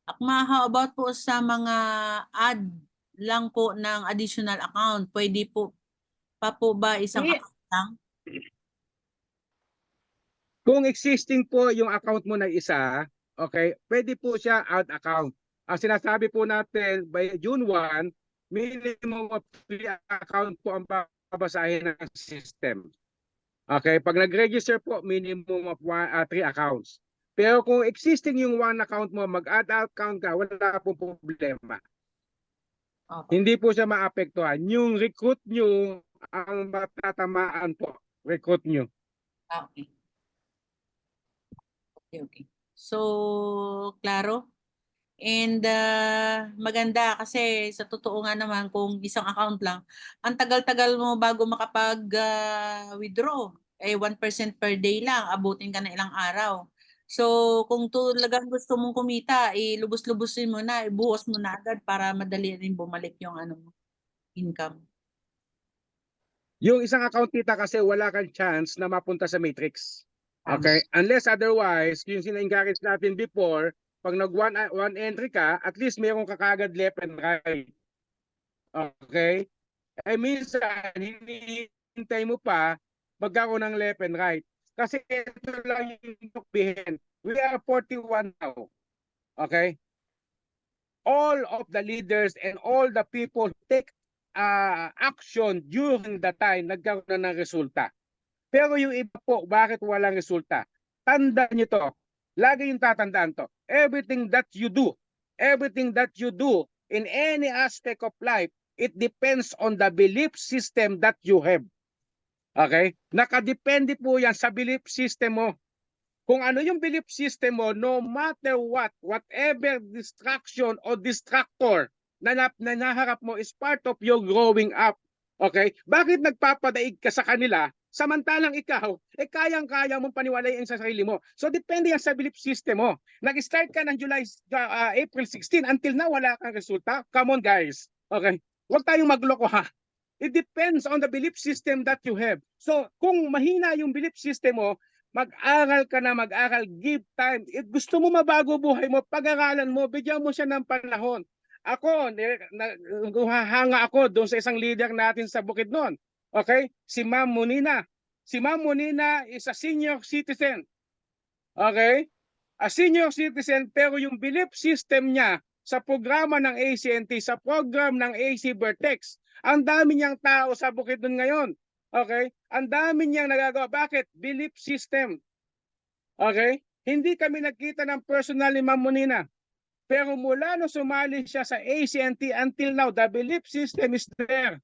Akma, how about po sa mga add lang po ng additional account? Pwede po pa po ba isang Hindi. account lang? Kung existing po yung account mo na isa, okay, pwede po siya out account. Ang sinasabi po natin by June 1, minimum of 3 account po ang babasahin ng system. Okay, pag nag-register po, minimum of 3 accounts. Pero kung existing yung 1 account mo, mag-add account ka, wala po problema. Opo. Hindi po siya maapektuhan. Yung recruit nyo ang matatamaan po. Recruit nyo. Okay. Okay. So, klaro. And maganda kasi sa totoo nga naman kung isang account lang, ang tagal-tagal mo bago makapag-withdraw. 1% per day lang, abutin ka na ilang araw. So, kung talagang gusto mong kumita, lubos-lubosin mo na, ibuhos mo na agad para madali rin bumalik yung income. Yung isang account kita kasi wala kang chance na mapunta sa matrix. Okay? Unless otherwise, yung sina-encourage natin before, pag nag-one entry ka, at least mayroon ka kagad left and right. Okay? Minsan, hinihintay mo pa magkaroon ng left and right. Kasi ito lang yung sabihin. We are 41 now. Okay? All of the leaders and all the people take action during the time nagkaroon na ng resulta. Pero yung iba po, bakit walang resulta? Tandaan nyo to. Lagi yung tatandaan to. Everything that you do in any aspect of life, it depends on the belief system that you have. Okay? Nakadepende po yan sa belief system mo. Kung ano yung belief system mo, no matter what, whatever distraction or distractor na naharap mo is part of your growing up. Okay? Bakit nagpapadaig ka sa kanila samantalang ikaw, kayang-kaya mong paniwalayin sa sarili mo? So depende yan sa belief system mo. Nag-start ka ng April 16 until now wala kang resulta. Come on guys. Okay? Huwag tayong magloko ha. It depends on the belief system that you have. So kung mahina yung belief system mo, mag-aral ka na, mag-aral, give time. If gusto mo mabago buhay mo, pag-aralan mo, bigyan mo siya ng panahon. Ako, hanga ako doon sa isang leader natin sa Bukidnon. Okay? Si Ma'am Munina. Si Ma'am Munina is a senior citizen. Okay? A senior citizen, pero yung belief system niya sa programa ng ACNT, sa program ng AC Vertex, ang dami niyang tao sa Bukidnon ngayon. Okay? Ang dami niyang nagagawa. Bakit? Belief system. Okay? Hindi kami nagkita ng personal ni Ma'am Munina. Pero mula nung sumali siya sa ACNT until now, the belief system is there.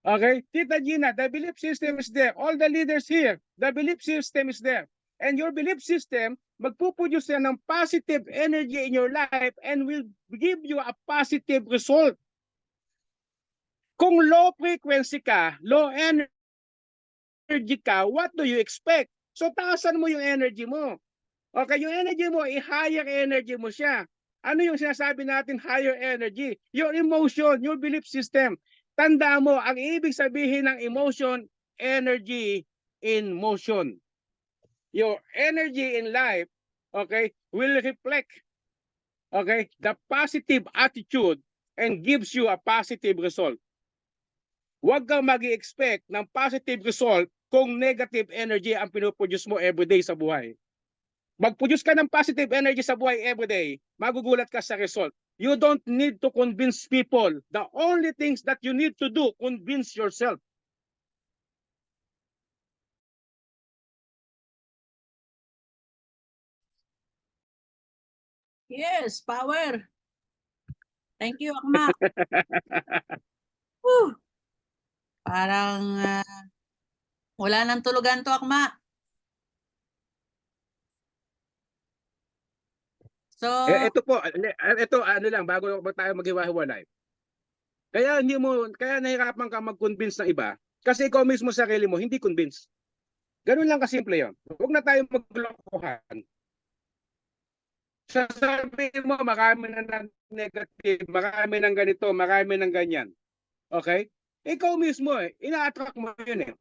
Okay? Tita Gina, the belief system is there. All the leaders here, the belief system is there. And your belief system, magpuproduce yan ng positive energy in your life and will give you a positive result. Kung low frequency ka, low energy ka, what do you expect? So taasan mo yung energy mo. Okay, yung energy mo, i-higher energy mo siya. Ano yung sinasabi natin higher energy? Your emotion, your belief system. Tandaan mo, ang ibig sabihin ng emotion, energy in motion. Your energy in life, okay, will reflect, okay, the positive attitude and gives you a positive result. Huwag kang mag-i-expect ng positive result kung negative energy ang pinoproduce mo everyday sa buhay. Mag-produce ka ng positive energy sa buhay everyday, magugulat ka sa result. You don't need to convince people. The only things that you need to do, convince yourself. Yes, power. Thank you, Akma. Whew. Parang wala nang tulugan to, Akma. So, Ito po, ito ano lang, bago tayo maghiwa-hiwalay. Kaya nahirapan ka mag-convince ng iba, kasi ikaw mismo sa sarili mo, hindi convince. Ganun lang kasimple yun. Huwag na tayo maglokohan. sasabihin mo, marami na ng negative, marami ng ganito, marami ng ganyan. Okay? Ikaw mismo ina-attract mo yun eh.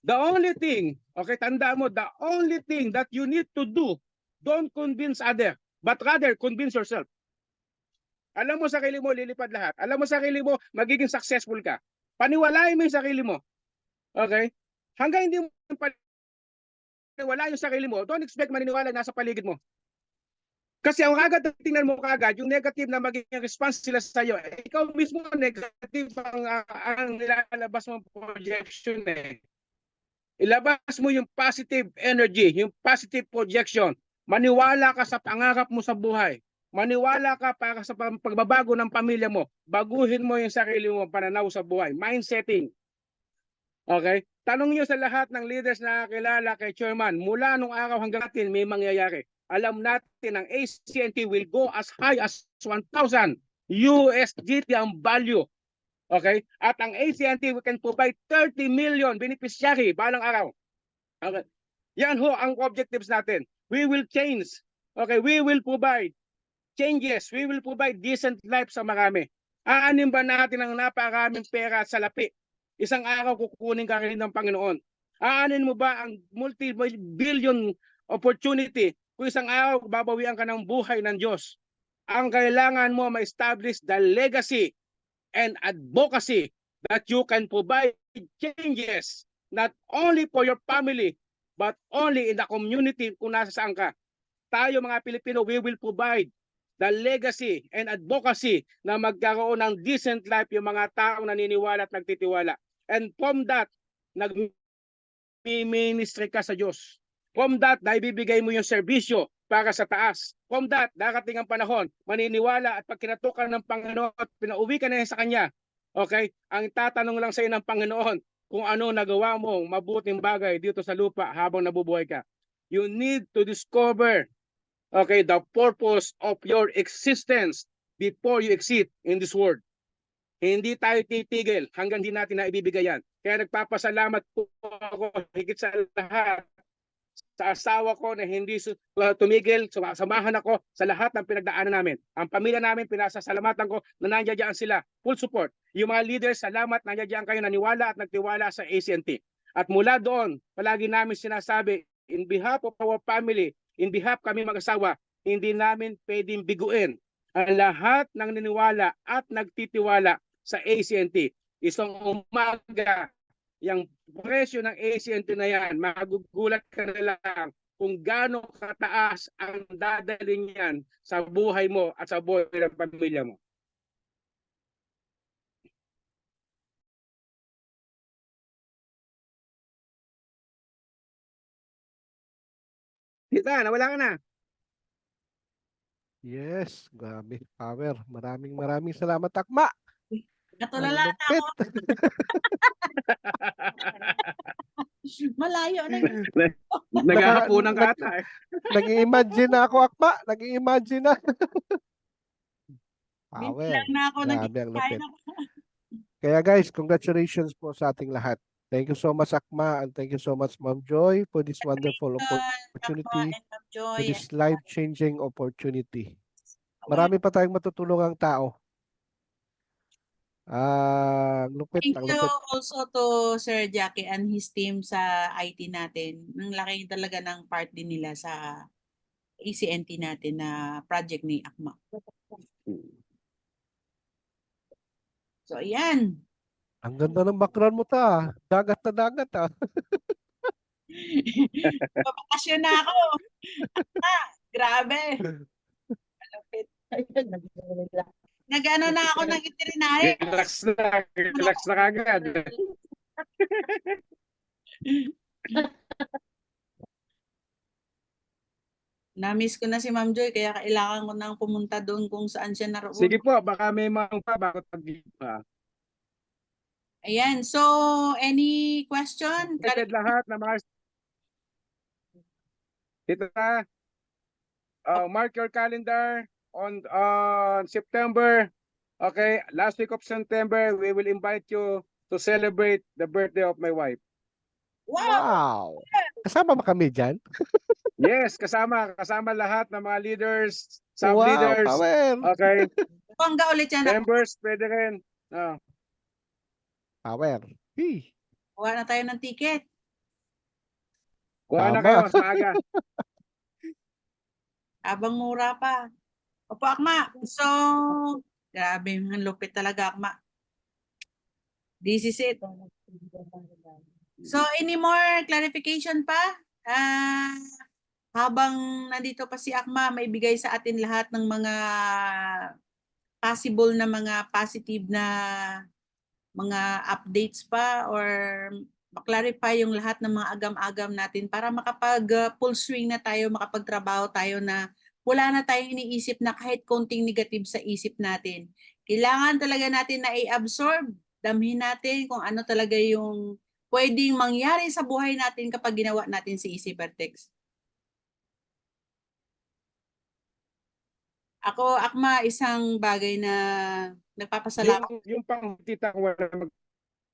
The only thing, okay, tandaan mo, the only thing that you need to do, don't convince other, but rather convince yourself. Alam mo sarili mo, lilipad lahat. Alam mo sarili mo, magiging successful ka. Paniwalain mo yung sarili mo. Okay? Hanggang hindi mo paniwala yung sarili mo, don't expect maniniwala nasa paligid mo. Kasi ang agad tingnan mo kagad, yung negative na magiging response sila sa iyo, ikaw mismo negative ang nilalabas mong projection eh. Ilabas mo yung positive energy, yung positive projection. Maniwala ka sa pangarap mo sa buhay. Maniwala ka para sa pagbabago ng pamilya mo. Baguhin mo yung sarili mo, pananaw sa buhay. Mindsetting. Okay? Tanong nyo sa lahat ng leaders na kilala kay Chairman, mula nung araw hanggang natin may mangyayari. Alam natin ang ACT will go as high as 1,000 USDT ang value. Okay? At ang ACT we can provide 30 million beneficiary balang araw. Okay? Yan ho ang objectives natin. We will change. Okay? We will provide changes. We will provide decent life sa marami. Aanin ba natin ang napakaraming pera sa lapi? Isang araw kukunin ka rin ng Panginoon. Aanin mo ba ang multi-billion opportunity kung isang araw babawian ka ng buhay ng Diyos? Ang kailangan mo ma-establish the legacy and advocacy that you can provide changes not only for your family but only in the community kung nasa saan ka. Tayo mga Pilipino, we will provide the legacy and advocacy na magkaroon ng decent life yung mga taong naniniwala at nagtitiwala. And from that, nag-ministry ka sa Diyos. From that, naibibigay mo yung serbisyo para sa taas. From that, darating ang panahon, maniniwala at pag kinatukan ng Panginoon at pinauwi ka na sa Kanya, okay, ang tatanong lang sa iyo ng Panginoon kung ano nagawa mo mabuting bagay dito sa lupa habang nabubuhay ka. You need to discover, okay, the purpose of your existence before you exist in this world. Hindi tayo titigil hanggang hindi natin naibibigay yan. Kaya nagpapasalamat po ako higit sa lahat sa asawa ko na hindi tumigil, samahan ako sa lahat ng pinagdaanan namin. Ang pamilya namin, pinasasalamatan ko na nandiyan sila. Full support. Yung mga leaders, salamat, nandiyan kayo naniwala at nagtiwala sa ACT. At mula doon, palagi namin sinasabi, in behalf of our family, in behalf kami mag-asawa, hindi namin pwedeng biguin ang lahat ng niniwala at nagtitiwala sa ACT. Isang umaga, yung presyo ng ACT na yan, magugulat ka na lang kung gaano kataas ang dadaling yan sa buhay mo at sa buhay ng pamilya mo. Tita, nawala ka na. Yes, grabe. Power. Maraming salamat, Akma. Katulala na Lupit. ako. Malayo na yun. Naghahapunan ka ata. Nag-i-imagine na ako, Akma. Nag-i-imagine na. Power. Lang na ako Grabe ang lupit. nag-kain ako. Kaya guys, congratulations po sa ating lahat. Thank you so much, Akma, and thank you so much, Ma'am Joy, for this wonderful opportunity, for this life-changing opportunity. Marami pa tayong matutulungang tao. Lupit, Thank ang you lupit. also to Sir Jackie and his team sa IT natin. Ang laki talaga ng part din nila sa ACNT natin na project ni Akma. So, ayan. Ang ganda ng background mo ta. Dagat na dagat ah. Papakasyon na ako. Grabe. Malupit. Nag-ano na ako ng veterinary. Relax na kagad. Na-miss ko na si Ma'am Joy kaya kailangan ko nang pumunta doon kung saan siya naroon. Sige po, baka may mga pa bago pag-iba. Ayan. So, any question? Excited lahat na mga Tita, mark your calendar on September. Okay, last week of September, we will invite you to celebrate the birthday of my wife. Wow! Wow. Kasama ba kami dyan? Yes, kasama lahat ng mga leaders, Wow, sub-leaders, power. okay, Bongga ulit yan. members, pwede rin. Ah, Power. Hey, Kuha na tayo ng ticket. kuha na Tama. kayo, mas maaga. Habang mura pa. Opo, Akma. So, grabe, ang lupit talaga, Akma. This is it. So, any more clarification pa? Habang nandito pa si Akma, may bigay sa atin lahat ng mga possible na mga positive na mga updates pa or maklarify yung lahat ng mga agam-agam natin para makapag full swing na tayo, makapagtrabaho tayo na wala na tayong iniisip na kahit konting negative sa isip natin. Kailangan talaga natin na i-absorb, damhin natin kung ano talaga yung pwedeng mangyari sa buhay natin kapag ginawa natin si Easy Vertex. Ako, Akma, isang bagay na nagpapasalamat. Yung pang tita ko wala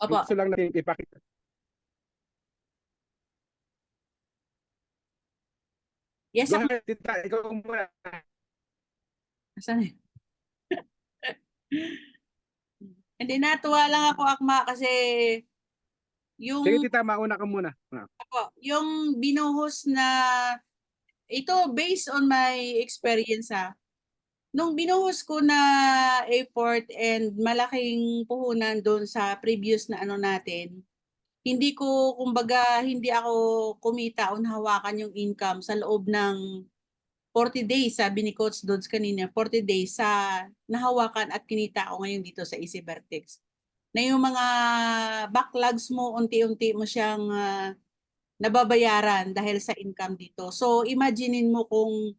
Opo. gusto lang natin ipakita. Yes, Go Akma. ahead, tita, ikaw muna. Asan eh? Hindi, natuwa lang ako, Akma, kasi yung, Sige tita, mauna ka muna. yung binuhos na, ito based on my experience nung binuhos ko na effort and malaking puhunan doon sa previous na ano natin, hindi ko, kumbaga, hindi ako kumita o hawakan yung income sa loob ng 40 days, sabi ni Coach Dodds kanina, 40 days sa nahawakan at kinita ko ngayon dito sa Easy Vertex. Na yung mga backlogs mo, unti-unti mo siyang nababayaran dahil sa income dito. So, imaginein mo kung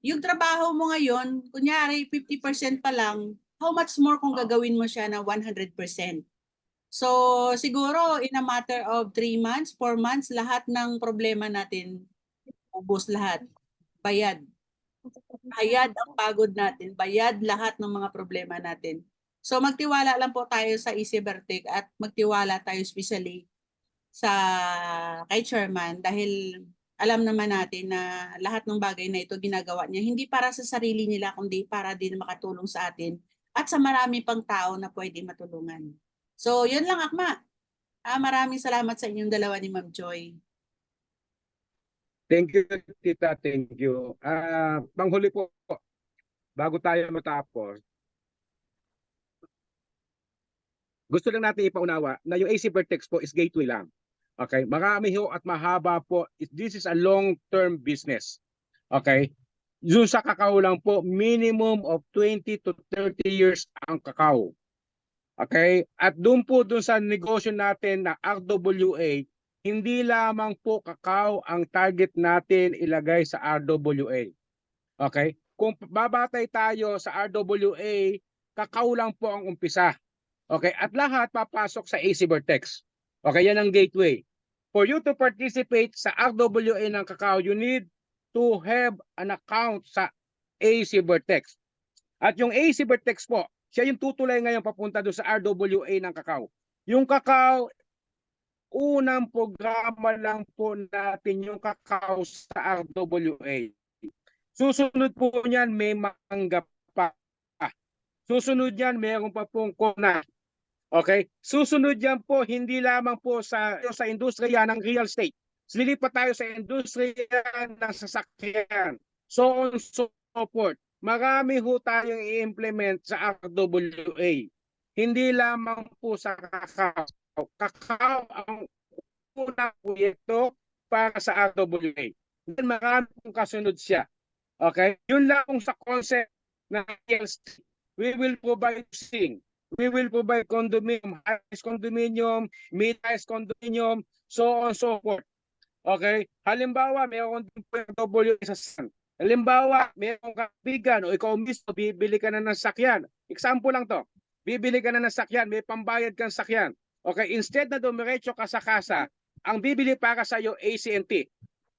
yung trabaho mo ngayon, kunyari 50% pa lang, how much more kung gagawin mo siya na 100%? So, siguro in a matter of 3 months, 4 months, lahat ng problema natin, ubos lahat. Bayad. Bayad ang pagod natin. Bayad lahat ng mga problema natin. So, magtiwala lang po tayo sa Easy Vertex at magtiwala tayo especially sa kay Chairman dahil alam naman natin na lahat ng bagay na ito ginagawa niya hindi para sa sarili nila kundi para din makatulong sa atin at sa marami pang tao na pwede matulungan. So, yun lang, Akma. Maraming salamat sa inyong dalawa ni Ma'am Joy. Thank you, tita. Thank you. Panghuli po, bago tayo matapos, gusto lang natin ipaunawa na yung AC Vertex po is gateway lang. Okay? Marami ho at mahaba po. This is a long-term business. Okay? Yung sa kakao lang po, minimum of 20 to 30 years ang kakao. Okay? At doon sa negosyo natin na RWA, hindi lamang po kakao ang target natin ilagay sa RWA. Okay? Kung babatay tayo sa RWA, kakao lang po ang umpisa. Okay? At lahat papasok sa AC Vertex. Okay? Yan ang gateway. For you to participate sa RWA ng kakao, you need to have an account sa AC Vertex. At yung AC Vertex po, siya yung tutulay ngayon papunta doon sa RWA ng kakao. Yung kakao, unang programa lang po natin yung kakao sa RWA. Susunod po niyan, may mangga pa. Susunod niyan, mayroon pa pong kona. Okay? Susunod yan po, hindi lamang po sa industriya ng real estate. Lilipat tayo sa industriya ng sasakyan. So on, so forth. Marami ho tayong i-implement sa RWA. Hindi lamang po sa kakao. Kakao ang unang proyekto para sa RWA. Then marami pong kasunod siya. Okay? Yun lang sa concept ng real estate. We will provide housing. We will provide condominium, high-rise condominium, mid-rise condominium, so on so forth. Okay? Halimbawa, mayroon din po yung WA sa San. Halimbawa, mayroong kaibigan o ikaw mismo, bibili ka na ng sakyan. Example lang to. Bibili ka na ng sakyan, may pambayad kang sakyan. Okay? Instead na dumiretso ka sa kasa, ang bibili para sa iyo ACNT.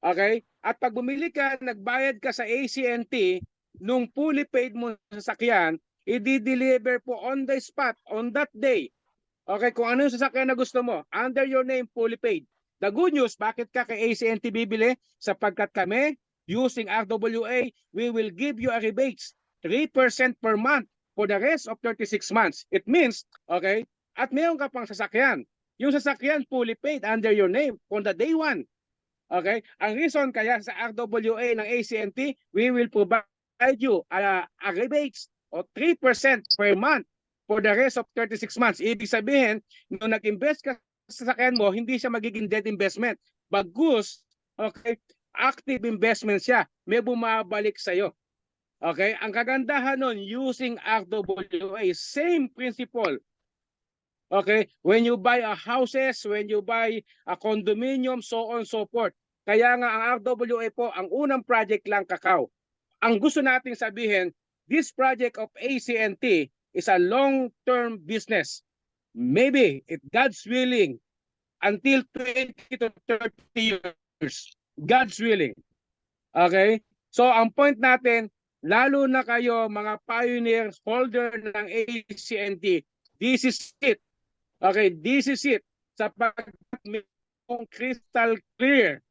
Okay? At pag bumili ka, nagbayad ka sa ACNT, nung fully paid mo sa sakyan, i-deliver po on the spot, on that day. Okay, kung ano yung sasakyan na gusto mo, under your name, fully paid. The good news, bakit ka kay ACNT bibili? Sapagkat kami using RWA, we will give you a rebates 3% per month for the rest of 36 months. It means, okay, at meron ka pang sasakyan. Yung sasakyan fully paid under your name from the day one. Okay? Ang reason kaya sa RWA ng ACNT, we will provide you a rebates of 3% per month for the rest of 36 months. Ibig sabihin, nung nag-invest ka sa sasakyan mo, hindi siya magiging dead investment. Bagus, okay, active investment siya. May bumabalik sa'yo. Okay? Ang kagandahan nun, using RWA, same principle. Okay? When you buy a houses, when you buy a condominium, so on so forth. Kaya nga ang RWA po, ang unang project lang kakao. Ang gusto nating sabihin, this project of ACNT is a long-term business. Maybe, if God's willing, until 20 to 30 years. God's willing. Okay? So ang point natin, lalo na kayo mga pioneer holder ng ACNT, this is it. Okay, this is it. Sapagkat mayroong crystal clear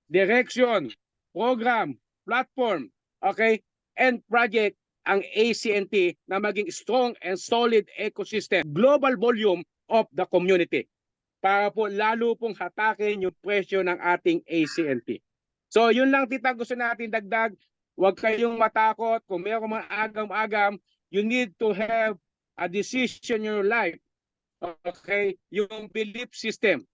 direction, program, platform, okay, and project ang ACNT na maging strong and solid ecosystem, global volume of the community para po lalo pong hatakin yung presyo ng ating ACNT. So yun lang tita gusto natin dagdag. Huwag kayong matakot. Kung mayroong mga agam-agam, you need to have a decision in your life. Okay? Yung belief system.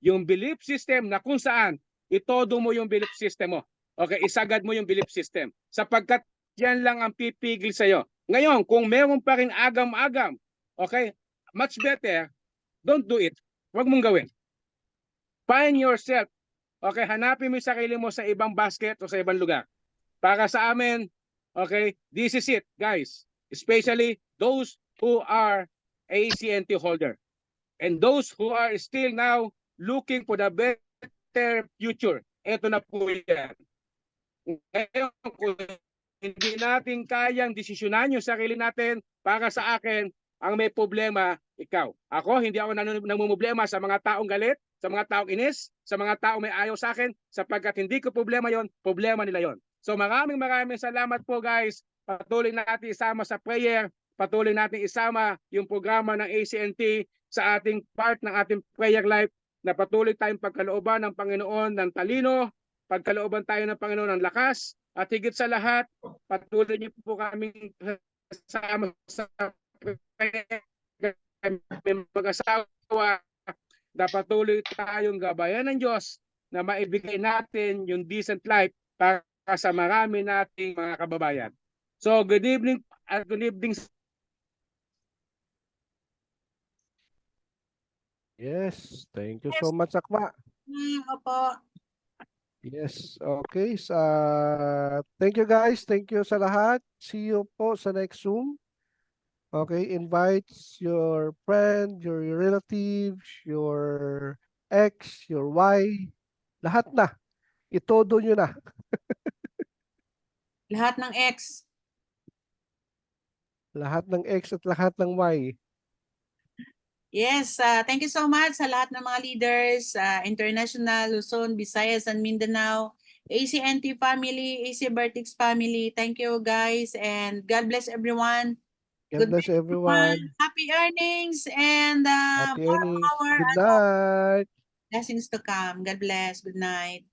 Yung belief system na kung saan itodo mo yung belief system mo. Okay? Isagad mo yung belief system. Sapagkat yan lang ang pipigil sa'yo. Ngayon, kung meron pa rin agam-agam, okay? Much better, don't do it. Huwag mong gawin. Find yourself. Okay, hanapin mo yung sarili mo sa ibang basket o sa ibang lugar. Para sa amin, okay, this is it, guys. Especially those who are ACNT holder. And those who are still now looking for the better future. Ito na po yan. Ngayon, kung hindi natin kayang desisyonan yung sarili natin, para sa akin, ang may problema, ikaw. Ako, hindi ako namumblema sa mga taong galit, sa mga taong inis, sa mga taong may ayaw sa akin, sapagkat hindi ko problema yon, problema nila yon. So maraming salamat po guys. Patuloy natin isama sa prayer, patuloy natin isama yung programa ng ACNT sa ating part ng ating prayer life, na patuloy tayong pagkalooban ng Panginoon ng talino, pagkalooban tayo ng Panginoon ng lakas, at higit sa lahat, patuloy niyo po kaming sama sa mag-asawa na patuloy tayong gabayan ng Diyos na maibigay natin yung decent life para sa marami nating mga kababayan. So good evening. Yes, thank you so much, Akma. Opo. Yes, okay. Thank you guys. Thank you sa lahat. See you po sa next Zoom. Okay, invite your friend, your relatives, your ex, your Y. Lahat na. Itodo nyo na. Lahat ng X. Lahat ng X at lahat ng Y. Yes, thank you so much sa lahat ng mga leaders, International, Luzon, Visayas, and Mindanao, ACNT family, AC Vertex family. Thank you guys and God bless everyone. God bless everyone. Happy earnings and Happy more earnings. power Good and night. blessings to come. God bless. Good night.